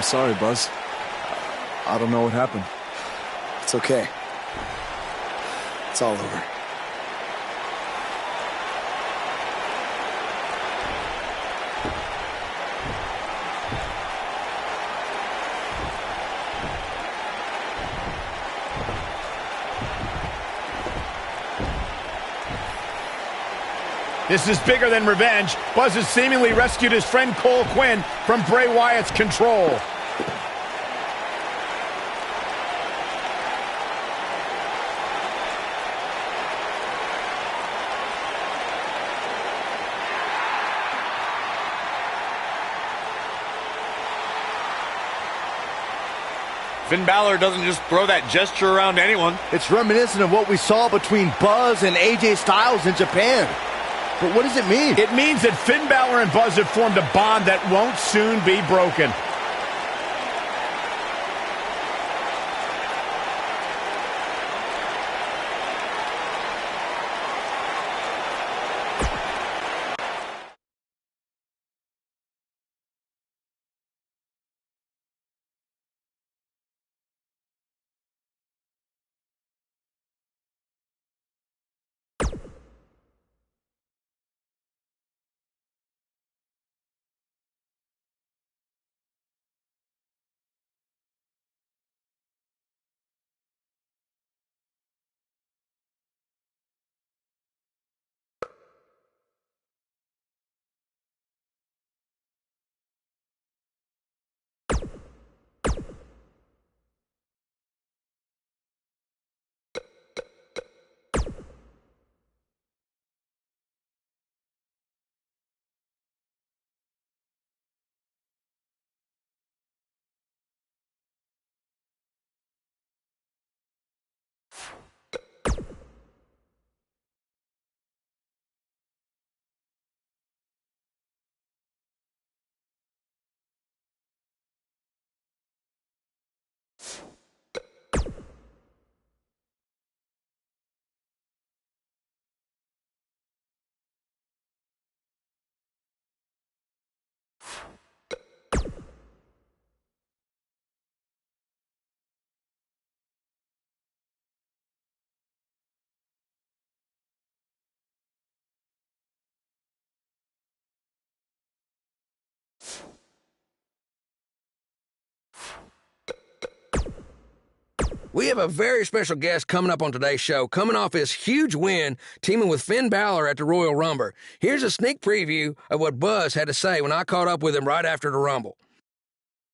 I'm sorry, Buzz. I don't know what happened. It's okay. It's all over. This is bigger than revenge. Buzz has seemingly rescued his friend Cole Quinn from Bray Wyatt's control. Finn Balor doesn't just throw that gesture around to anyone. It's reminiscent of what we saw between Buzz and AJ Styles in Japan. But what does it mean? It means that Finn Balor and Buzz have formed a bond that won't soon be broken. We have a very special guest coming up on today's show, coming off his huge win, teaming with Finn Balor at the Royal Rumble. Here's a sneak preview of what Buzz had to say when I caught up with him right after the Rumble.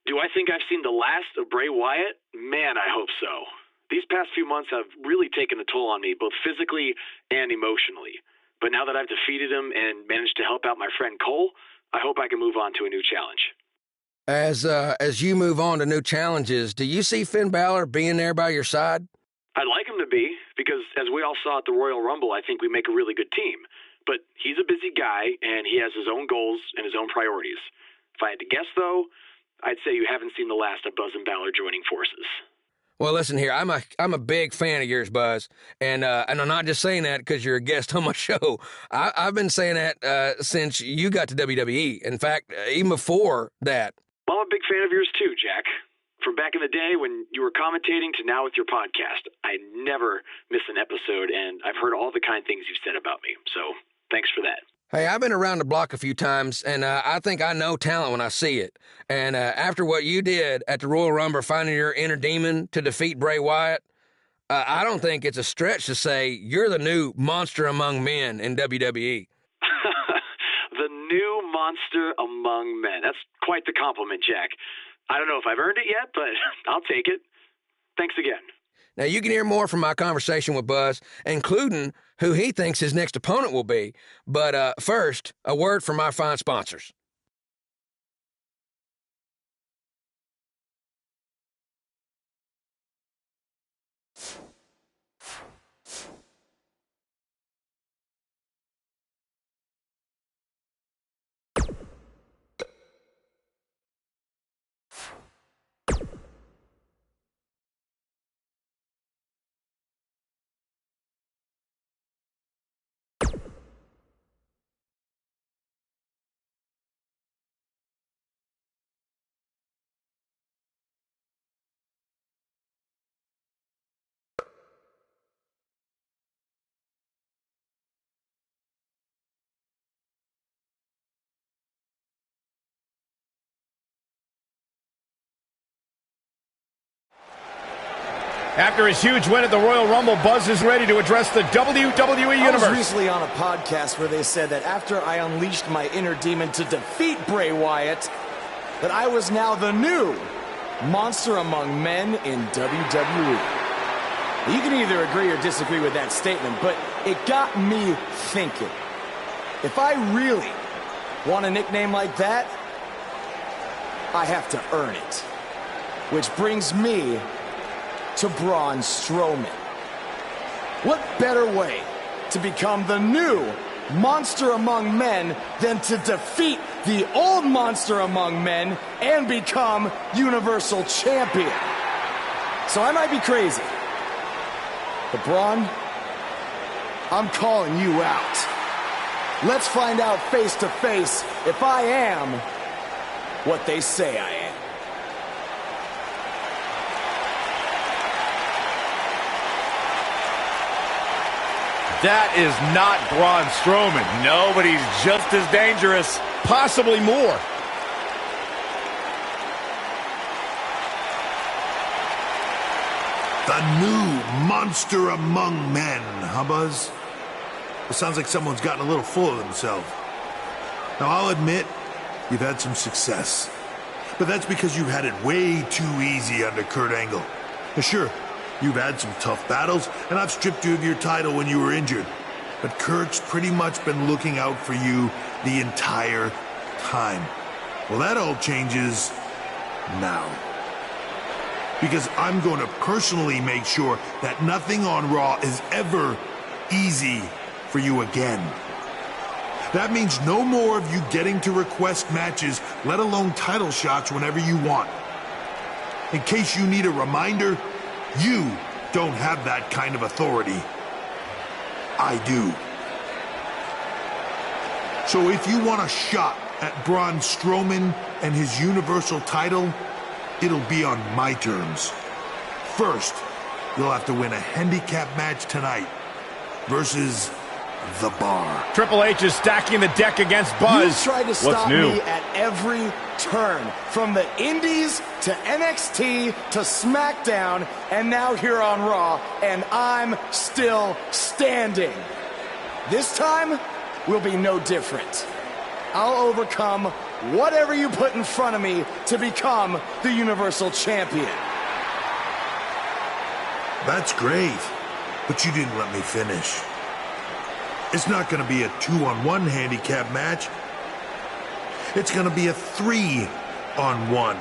Do I think I've seen the last of Bray Wyatt? Man, I hope so. These past few months have really taken a toll on me, both physically and emotionally. But now that I've defeated him and managed to help out my friend Cole, I hope I can move on to a new challenge. As you move on to new challenges, do you see Finn Balor being there by your side? I'd like him to be, because as we all saw at the Royal Rumble, I think we make a really good team. But he's a busy guy, and he has his own goals and his own priorities. If I had to guess, though, I'd say you haven't seen the last of Buzz and Balor joining forces. Well, listen here, I'm a big fan of yours, Buzz, and I'm not just saying that because you're a guest on my show. I've been saying that since you got to WWE. In fact, even before that. Well, I'm a big fan of yours too, Jack. From back in the day when you were commentating to now with your podcast, I never miss an episode, and I've heard all the kind things you've said about me. So thanks for that. Hey, I've been around the block a few times, and I think I know talent when I see it. And after what you did at the Royal Rumble, finding your inner demon to defeat Bray Wyatt, I don't think it's a stretch to say you're the new monster among men in WWE. The new monster among men. That's quite the compliment, Jack. I don't know if I've earned it yet, but I'll take it. Thanks again. Now, you can hear more from my conversation with Buzz, including who he thinks his next opponent will be. But first, a word from my fine sponsors. After his huge win at the Royal Rumble, Buzz is ready to address the WWE Universe. I was recently on a podcast where they said that after I unleashed my inner demon to defeat Bray Wyatt, that I was now the new monster among men in WWE. You can either agree or disagree with that statement, but it got me thinking. If I really want a nickname like that, I have to earn it. Which brings me to Braun Strowman. What better way to become the new monster among men than to defeat the old monster among men and become Universal Champion? So I might be crazy, but Braun, I'm calling you out. Let's find out face to face if I am what they say I am. That is not Braun Strowman. No, but he's just as dangerous. Possibly more. The new monster among men, huh, Buzz? It sounds like someone's gotten a little full of themselves. Now, I'll admit, you've had some success. But that's because you've had it way too easy under Kurt Angle. Now, sure, you've had some tough battles, and I've stripped you of your title when you were injured. But Kurt's pretty much been looking out for you the entire time. Well, that all changes now. Because I'm going to personally make sure that nothing on Raw is ever easy for you again. That means no more of you getting to request matches, let alone title shots whenever you want. In case you need a reminder, you don't have that kind of authority. I do. So if you want a shot at Braun Strowman and his Universal title, it'll be on my terms. First, you'll have to win a handicap match tonight versus the bar. Triple H is stacking the deck against Buzz. You tried to stop What's new? me at every turn, from the Indies to NXT to SmackDown, and now here on Raw, and I'm still standing. This time will be no different. I'll overcome whatever you put in front of me to become the Universal Champion. That's great, but you didn't let me finish. It's not going to be a 2-on-1 handicap match. It's going to be a 3-on-1.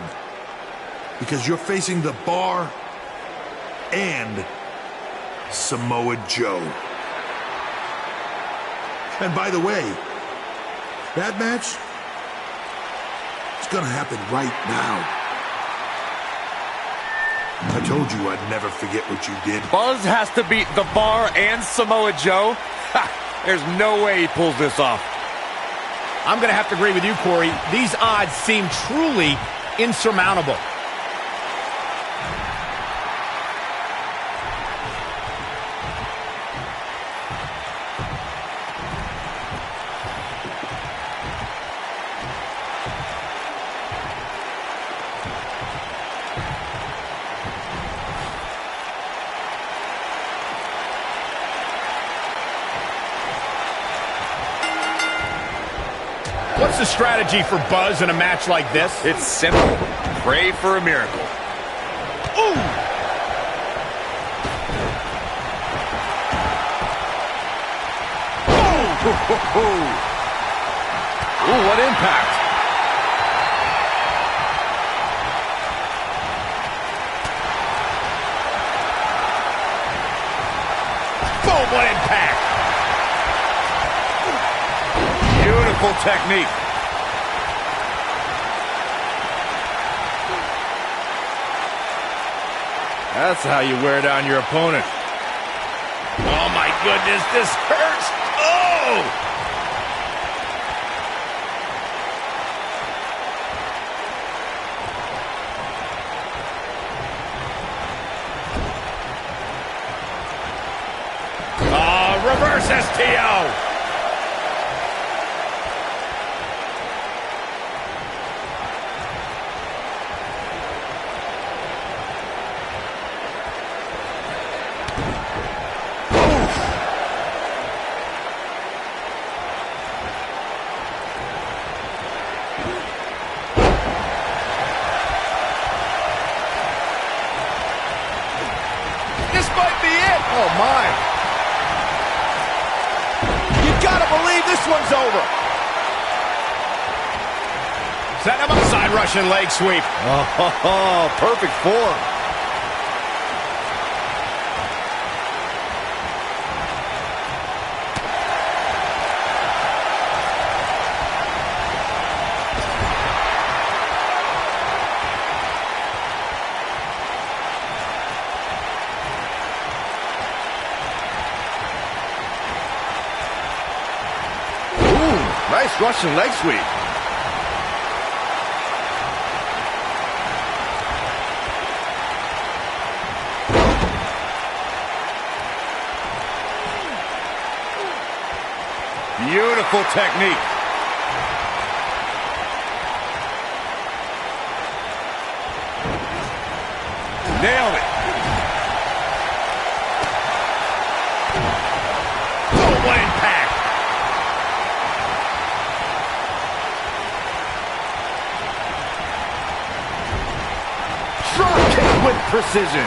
Because you're facing the Bar and Samoa Joe. And by the way, that match is going to happen right now. I told you I'd never forget what you did. Buzz has to beat the Bar and Samoa Joe? Ha! There's no way he pulls this off. I'm going to have to agree with you, Corey. These odds seem truly insurmountable. What's the strategy for Buzz in a match like this? It's simple. Pray for a miracle. Ooh! Ooh, what impact. Boom, what impact. Beautiful technique. That's how you wear down your opponent. Oh my goodness, this hurts. Oh! Reverse STO. This might be it. Oh, my. You gotta believe this one's over. Set him up. Side Russian leg sweep. Oh, perfect form. Nice Russian leg sweep. Beautiful technique. Nailed it. Oh, what impact. Drop kick with precision.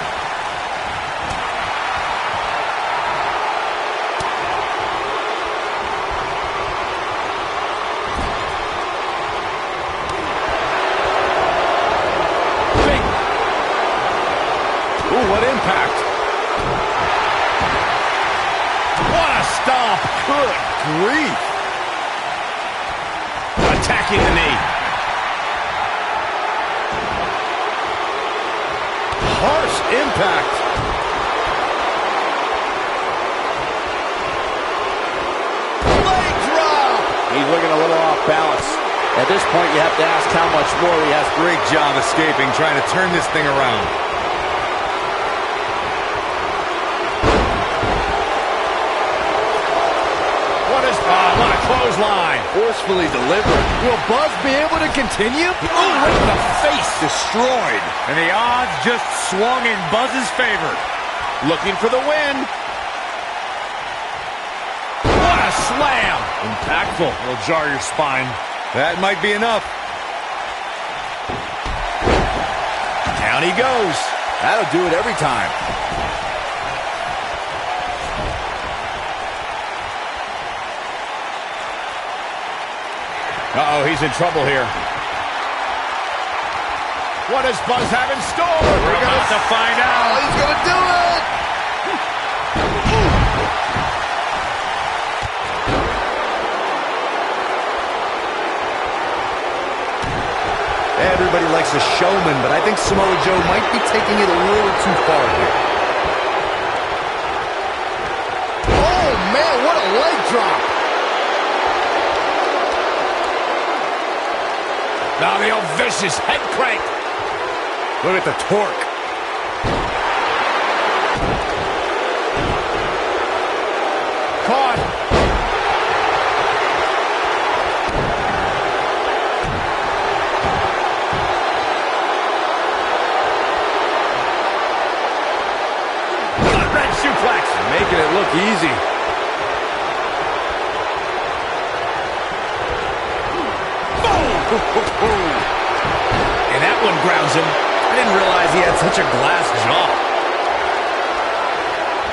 Ooh, what impact. What a stomp. Good grief. Attacking the knee. Harsh impact. Leg drop. He's looking a little off balance. At this point, you have to ask how much more he has. Great job escaping, trying to turn this thing around. clothesline. Forcefully delivered. Will Buzz be able to continue? Oh, right in the face. Destroyed. And the odds just swung in Buzz's favor. Looking for the win. What a slam. Impactful. Will jar your spine. That might be enough. Down he goes. That'll do it every time. Uh-oh, he's in trouble here. What does Buzz have in store? We're about to find out. Oh, he's going to do it! Everybody likes a showman, but I think Samoa Joe might be taking it a little too far here. Oh, man, what a leg drop! Now the old vicious head crank. Look at the torque. Caught. Red suplex. Making it look easy. And that one grounds him. I didn't realize he had such a glass jaw.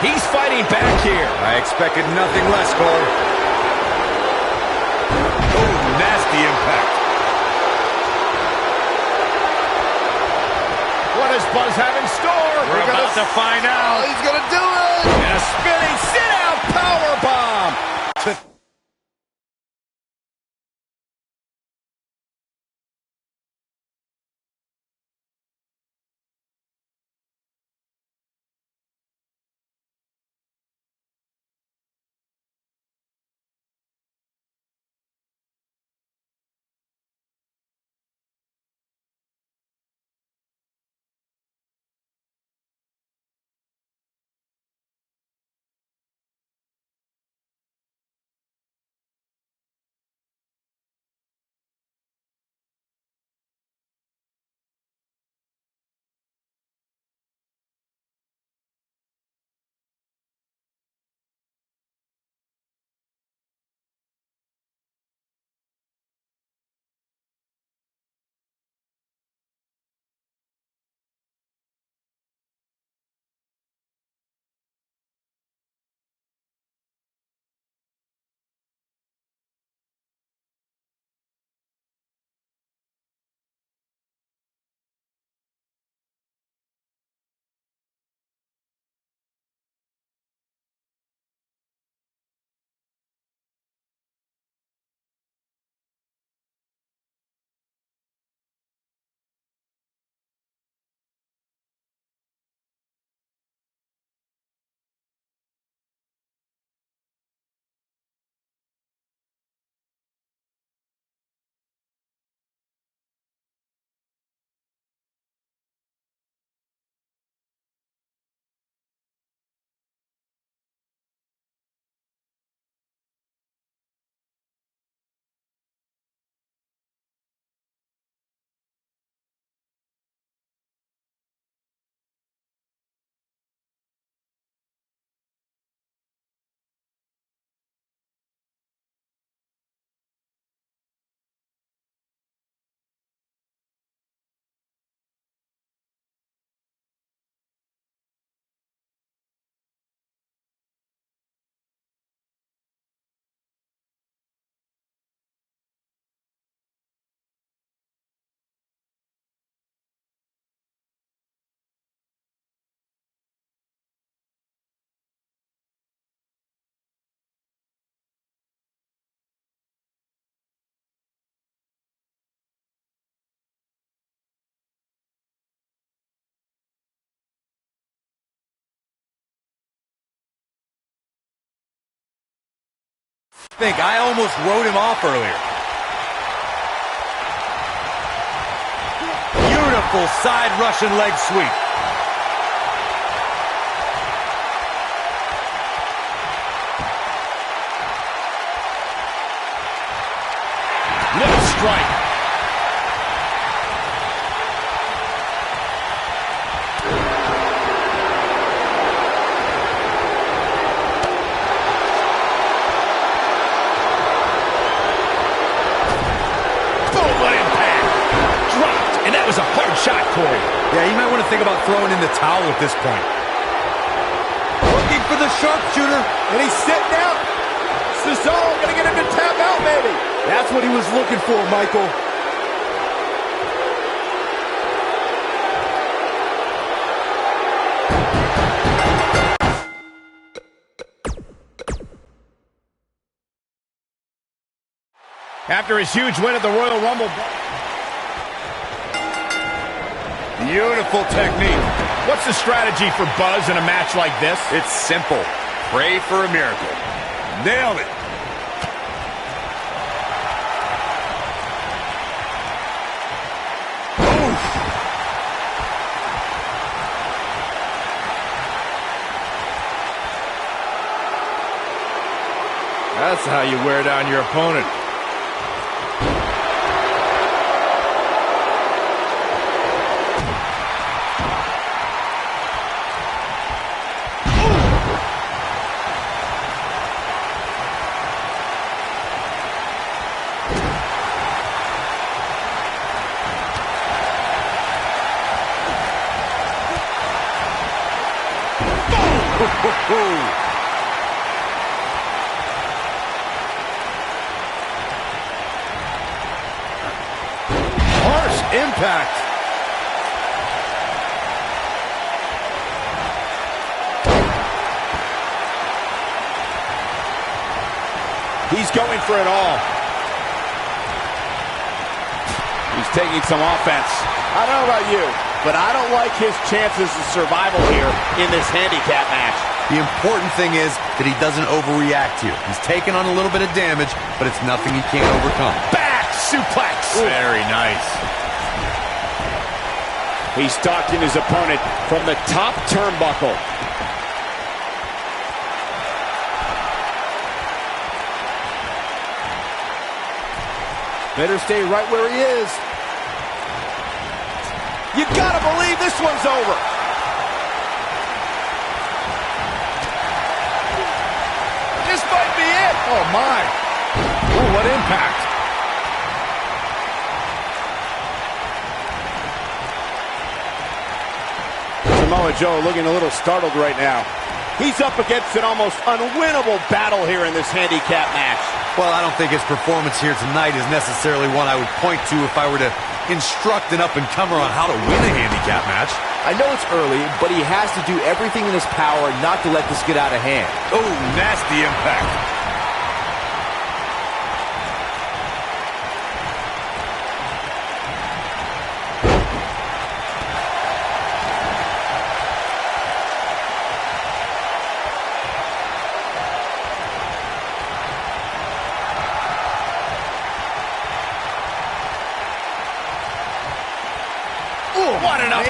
He's fighting back here. I expected nothing less, Cole. Oh, nasty impact. What does Buzz have in store? We're about to find out. Oh, he's going to do it! And a spinning sit-out powerbomb. I almost wrote him off earlier. Beautiful side Russian leg sweep. strike. Boom, what impact. Dropped, and that was a hard shot, Corey. Yeah, you might want to think about throwing in the towel at this point. Looking for the sharpshooter, and he's sitting out. Cesaro gonna get him to tap out, maybe. That's what he was looking for, Michael. After his huge win at the Royal Rumble. Beautiful technique. What's the strategy for Buzz in a match like this? It's simple. Pray for a miracle. Nailed it. Oof. That's how you wear down your opponent. Harsh impact. He's going for it all. He's taking some offense. I don't know about you, but I don't like his chances of survival here in this handicap match. The important thing is that he doesn't overreact here. He's taken on a little bit of damage, but it's nothing he can't overcome. Back suplex. Very nice. He's stalking his opponent from the top turnbuckle. Better stay right where he is. You gotta believe this one's over. This might be it. Oh, my. Oh, what impact. Samoa Joe looking a little startled right now. He's up against an almost unwinnable battle here in this handicap match. Well, I don't think his performance here tonight is necessarily one I would point to if I were to instruct an up-and-comer on how to win a handicap match. I know it's early, but he has to do everything in his power not to let this get out of hand. Oh, nasty impact. What an up.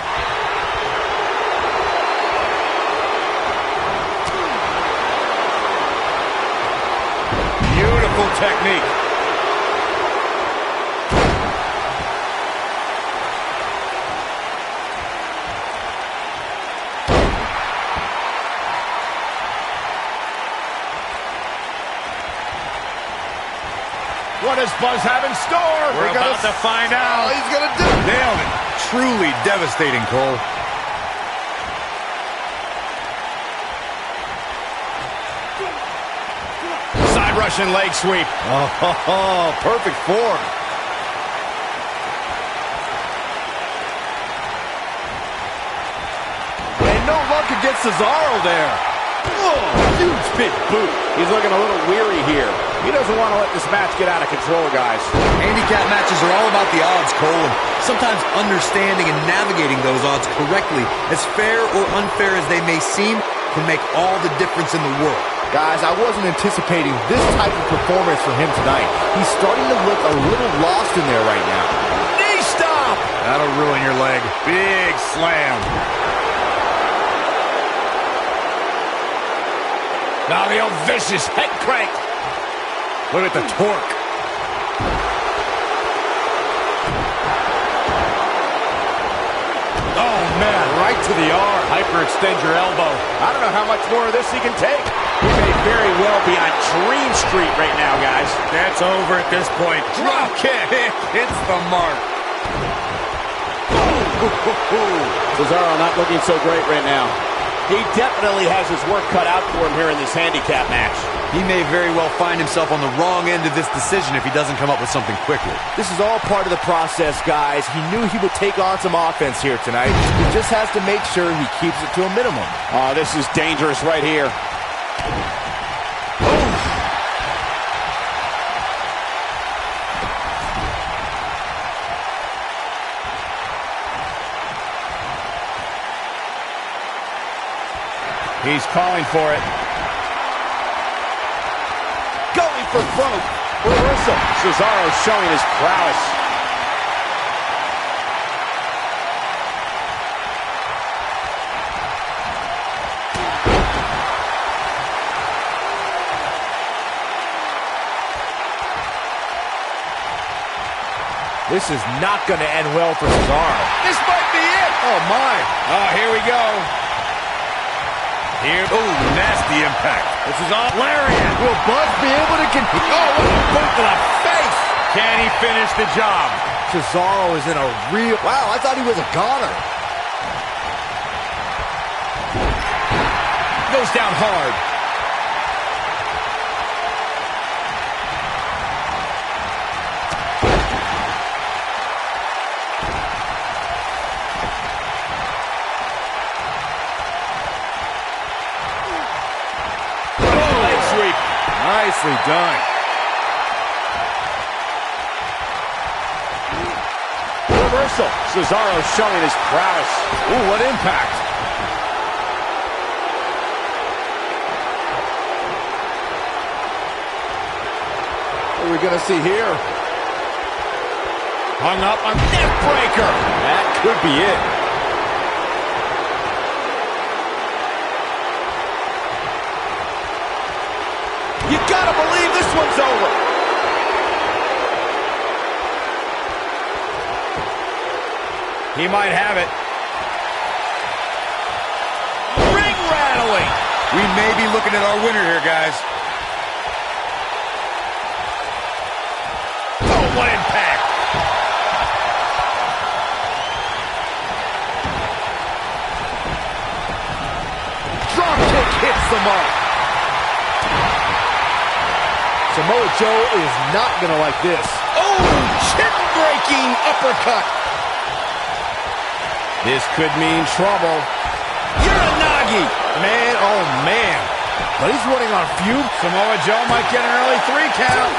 Beautiful technique. What does Buzz have in store? We're about to find out. He's gonna do it. Nailed it. Truly devastating, Cole. Side Russian leg sweep. Oh, perfect form. And no luck against Cesaro there. Oh, huge big boot. He's looking a little weary here. He doesn't want to let this match get out of control, guys. Handicap matches are all about the odds, Cole, and sometimes understanding and navigating those odds correctly, as fair or unfair as they may seem, can make all the difference in the world. Guys, I wasn't anticipating this type of performance from him tonight. He's starting to look a little lost in there right now. Knee stop. That'll ruin your leg. Big slam. Now the old vicious head crank. Look at the torque. man. Right to the arm. Hyperextend your elbow. I don't know how much more of this he can take. He may very well be on Dream Street right now, guys. That's over at this point. Drop kick. Hits the mark. Cesaro not looking so great right now. He definitely has his work cut out for him here in this handicap match. He may very well find himself on the wrong end of this decision if he doesn't come up with something quickly. This is all part of the process, guys. He knew he would take on some offense here tonight. He just has to make sure he keeps it to a minimum. Oh, this is dangerous right here. He's calling for it. Going for broke. Reversal. Cesaro showing his prowess. This is not going to end well for Cesaro. This might be it. Oh, my. Oh, here we go. Here, oh, nasty impact. This is all lariat. Will Buzz be able to continue? Oh, what a boot to the face. Can he finish the job? Cesaro is in a real... Wow, I thought he was a goner. Goes down hard. Nicely done. Reversal. Cesaro showing his prowess. Ooh, what impact. What are we going to see here? Hung up on neck breaker. That could be it. You gotta believe this one's over. He might have it. Ring rattling. We may be looking at our winner here, guys. Oh, what impact. Drop kick hits the mark. Samoa Joe is not going to like this. Oh, chin-breaking uppercut. This could mean trouble. Uranagi. Man, oh man. But he's running on fumes. Samoa Joe might get an early 3 count.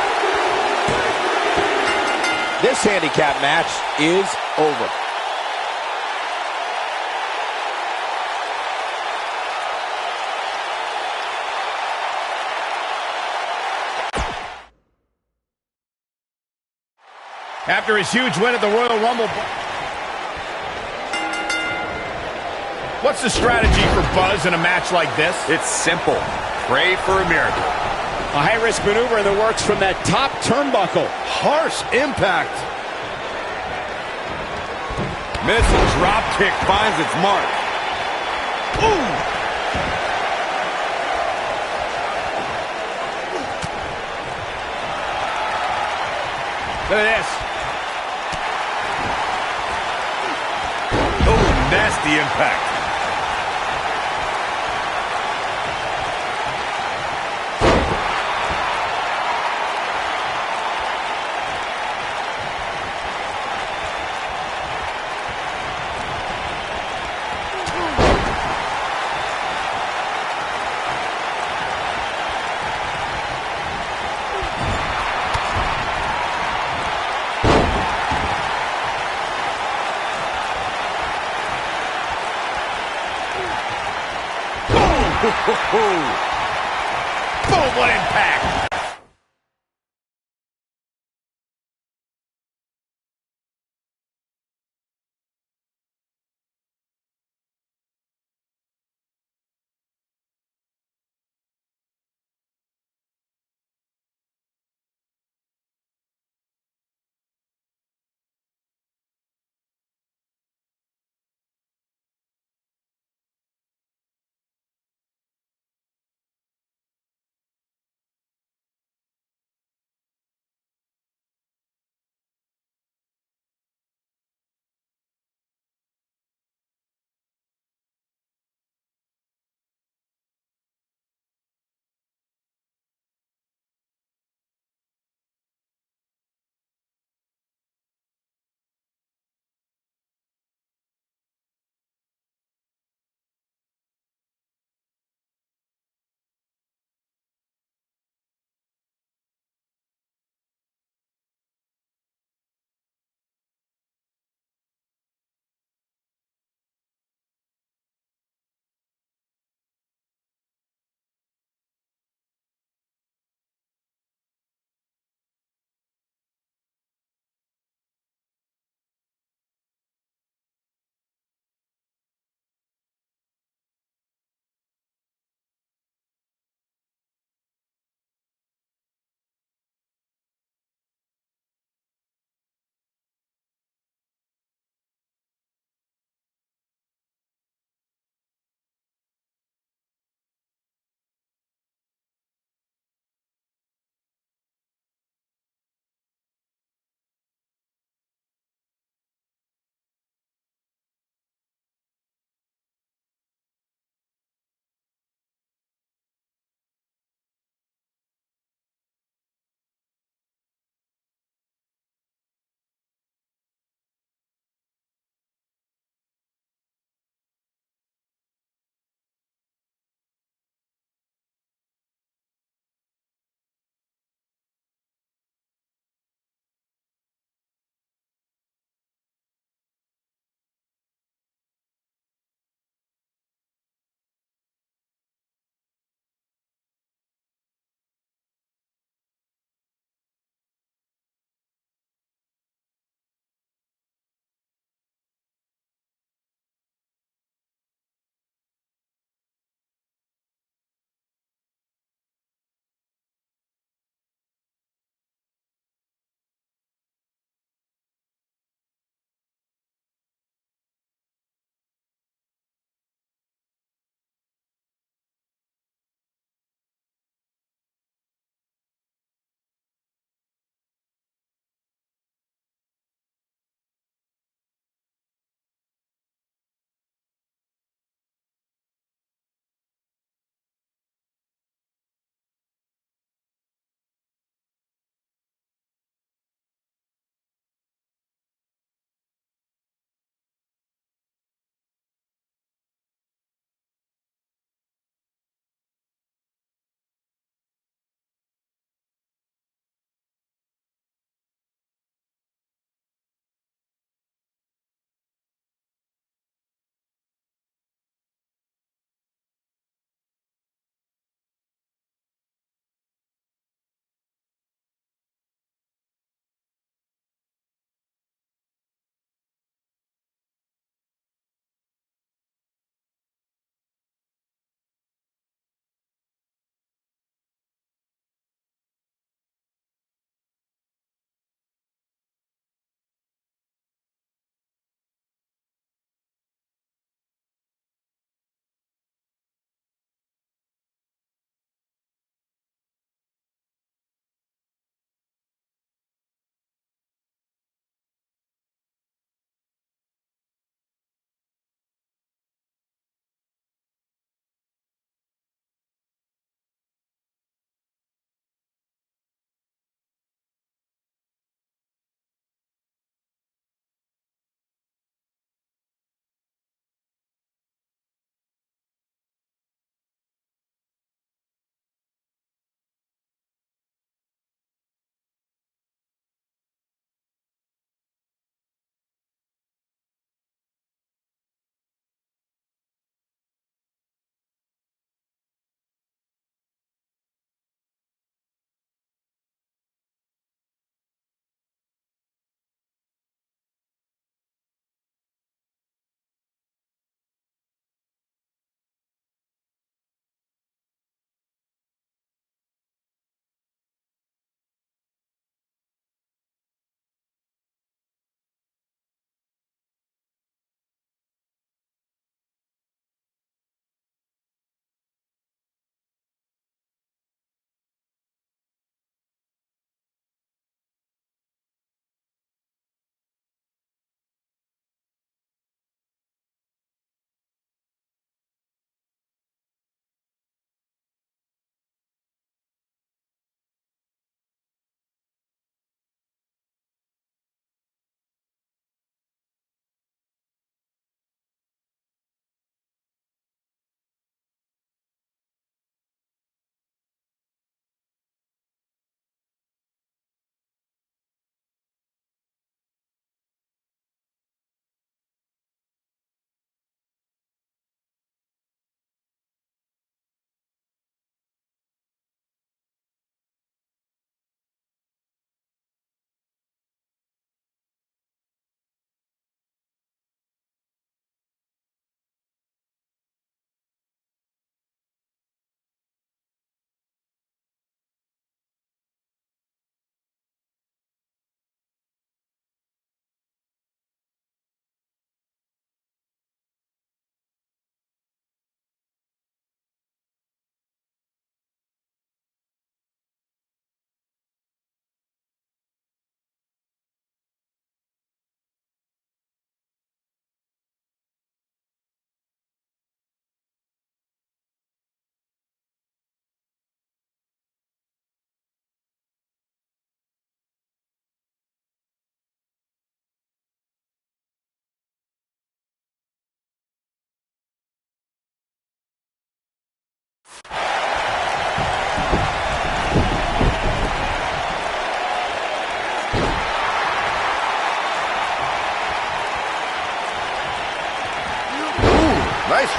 This handicap match is over. After his huge win at the Royal Rumble. What's the strategy for Buzz in a match like this? It's simple. Pray for a miracle. A high-risk maneuver in the works from that top turnbuckle. Harsh impact. Missile drop kick finds its mark. Ooh! Look at this. Oh, nasty impact. Boom, what impact!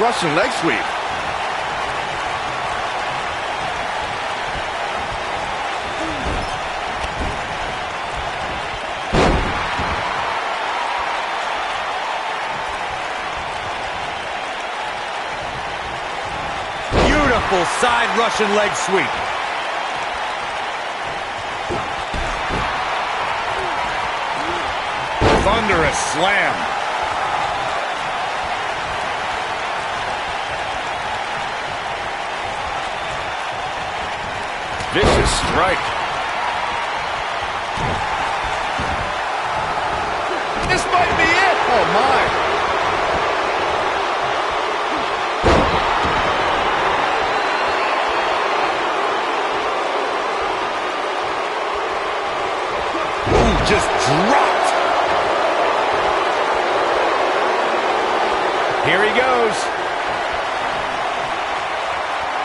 Nice Russian leg sweep. Beautiful side Russian leg sweep. Thunderous slam. Vicious strike. This might be it. Oh, my. Just dropped. Here he goes.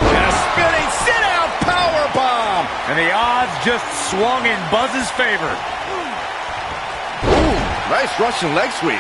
And a spinning sit-out powerbomb. And the odds just swung in Buzz's favor. Ooh, nice Russian leg sweep.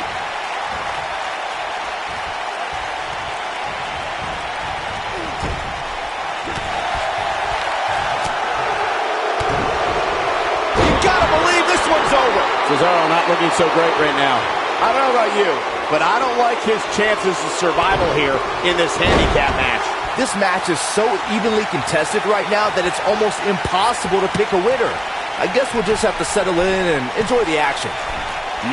Over. Cesaro not looking so great right now. I don't know about you, but I don't like his chances of survival here in this handicap match. This match is so evenly contested right now that it's almost impossible to pick a winner. I guess we'll just have to settle in and enjoy the action.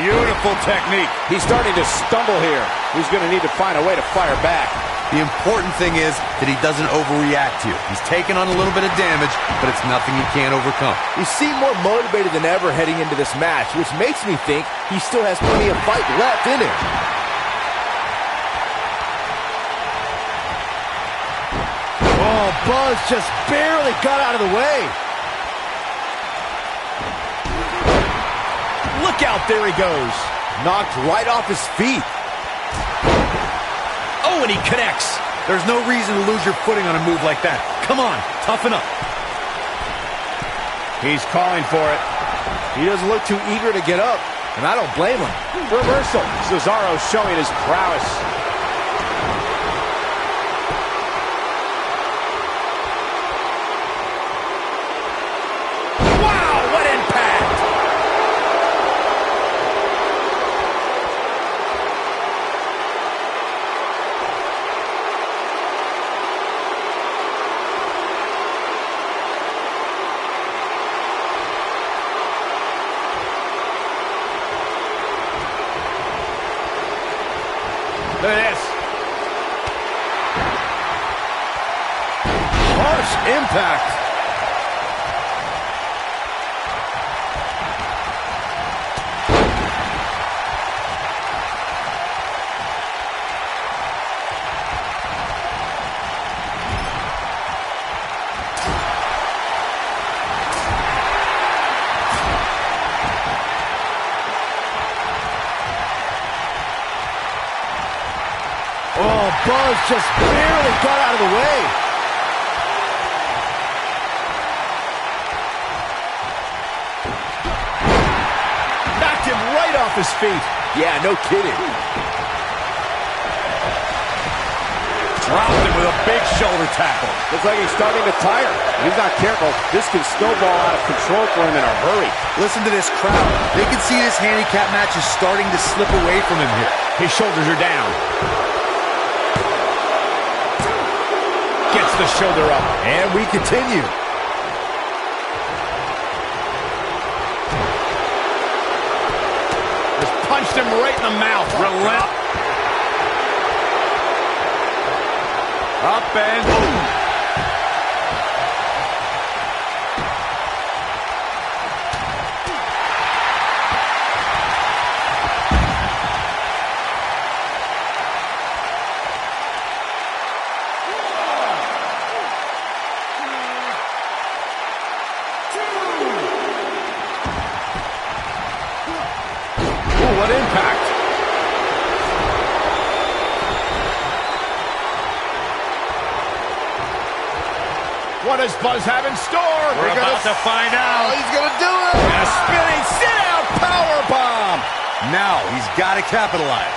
Beautiful technique. He's starting to stumble here. He's going to need to find a way to fire back. The important thing is that he doesn't overreact here. He's taken on a little bit of damage, but it's nothing he can't overcome. He seemed more motivated than ever heading into this match, which makes me think he still has plenty of fight left in him. Oh, Buzz just barely got out of the way. Look out, there he goes. Knocked right off his feet. Oh, and he connects. There's no reason to lose your footing on a move like that. Come on, toughen up. He's calling for it. He doesn't look too eager to get up, and I don't blame him. Reversal. Cesaro showing his prowess. Wow, what impact! Look at this. Harsh impact. Oh, Buzz just barely got out of the way. Knocked him right off his feet. Yeah, no kidding. Dropped him with a big shoulder tackle. Looks like he's starting to tire. If he's not careful, this can snowball out of control for him in a hurry. Listen to this crowd. They can see this handicap match is starting to slip away from him here. His shoulders are down. Gets the shoulder up. And we continue. Just punched him right in the mouth. Relent. Up and boom. What impact! What does Buzz have in store? We're about to find out. Oh, he's gonna do it! A spinning sit-out powerbomb! Now he's got to capitalize.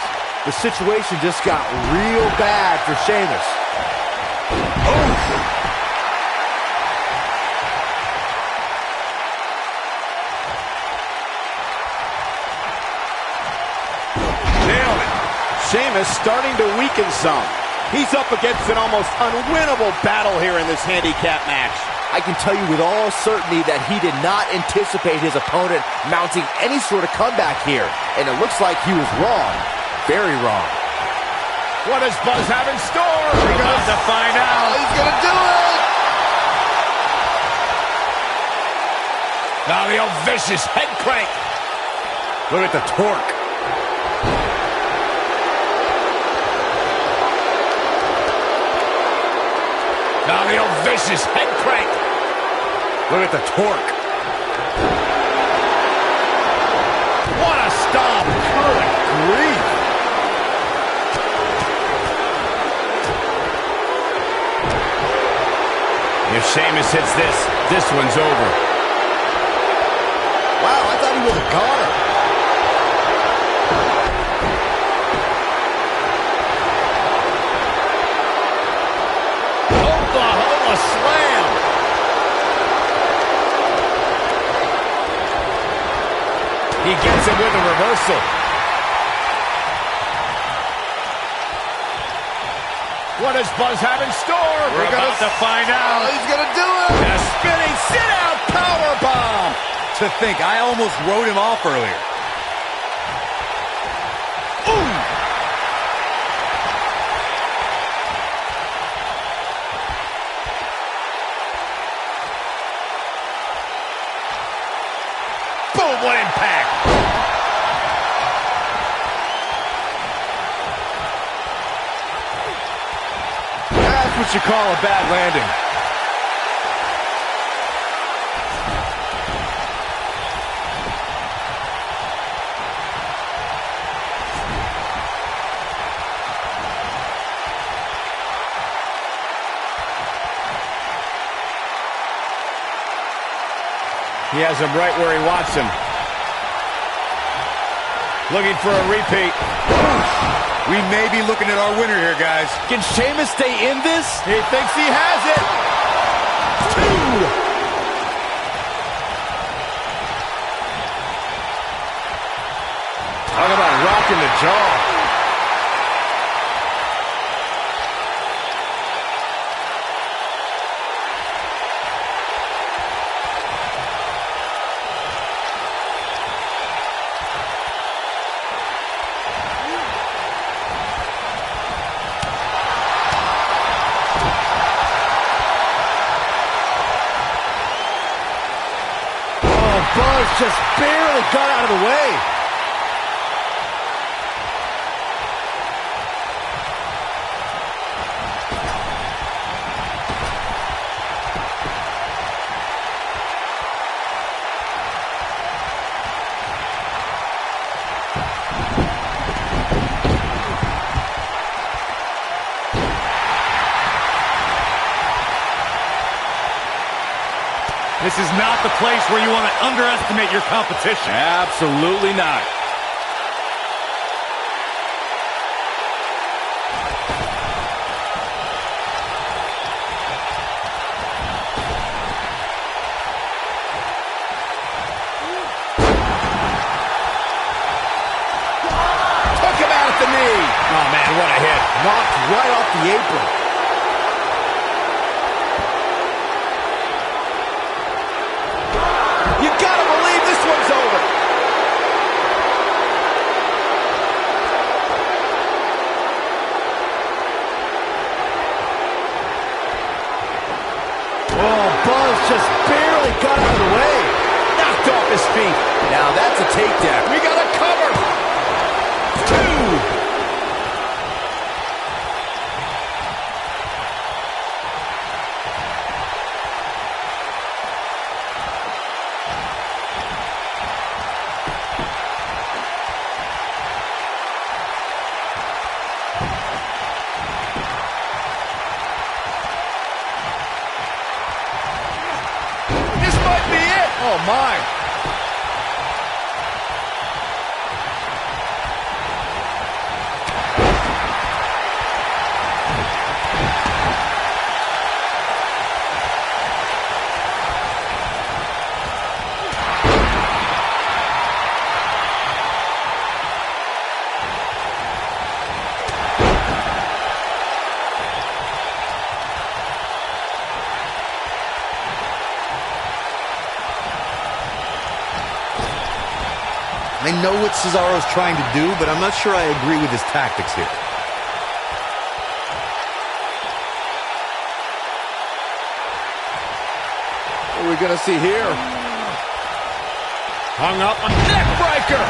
The situation just got real bad for Sheamus. Nailed it. Sheamus starting to weaken some. He's up against an almost unwinnable battle here in this handicap match. I can tell you with all certainty that he did not anticipate his opponent mounting any sort of comeback here. And it looks like he was wrong. Very wrong. What does Buzz have in store? We're about to find out. He's going to do it! Now the old vicious head crank. Look at the torque. Now the old vicious head crank. Look at the torque. What a stomp. Good grief. If Sheamus hits this one's over. Wow, I thought he was a goner. Oklahoma slam. He gets it with a reversal. What does Buzz have in store? We're about to find out. He's going to do it. A spinning sit-out powerbomb. To think, I almost wrote him off earlier. Ooh. Boom, what impact. That's what you call a bad landing. He has him right where he wants him. Looking for a repeat. We may be looking at our winner here, guys. Can Sheamus stay in this? He thinks he has it. Two. Talk about rocking the jaw. Buzz just barely got out of the way. This is not the place where you want to underestimate your competition. Absolutely not. Took him out at the knee. Oh, man, what a hit. Knocked right off the apron. You gotta believe this one's over. Oh, Buzz just barely got out of the way. Knocked off his feet. Now that's a takedown. We got a cover. Two. Oh, my. I know what Cesaro's trying to do, but I'm not sure I agree with his tactics here. What are we going to see here? Hung up on neck breaker.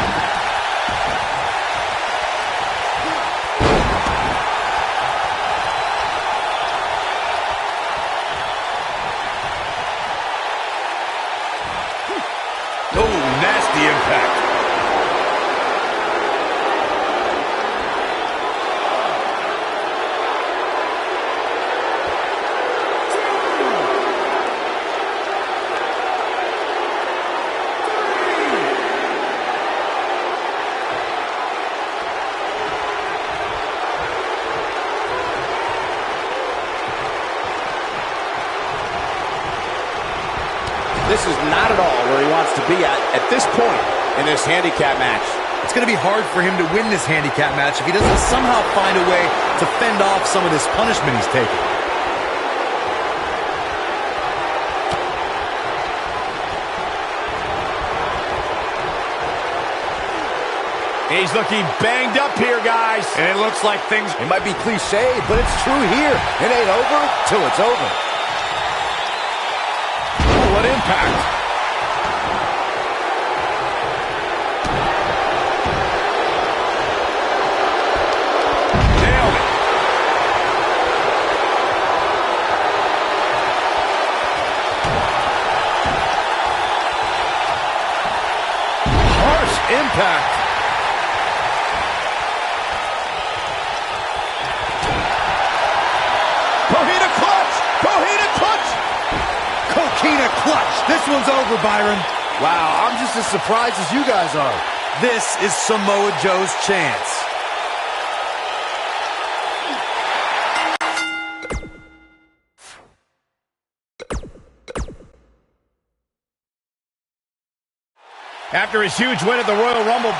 Oh, nasty impact. This is not at all where he wants to be at this point in this handicap match. It's going to be hard for him to win this handicap match if he doesn't somehow find a way to fend off some of this punishment he's taking. He's looking banged up here, guys. And it looks like things... It might be cliche, but it's true here. It ain't over till it's over. Oh, what impact. Nailed it. Harsh impact. Coquina clutch. This one's over, Byron. Wow, I'm just as surprised as you guys are. This is Samoa Joe's chance. After his huge win at the Royal Rumble...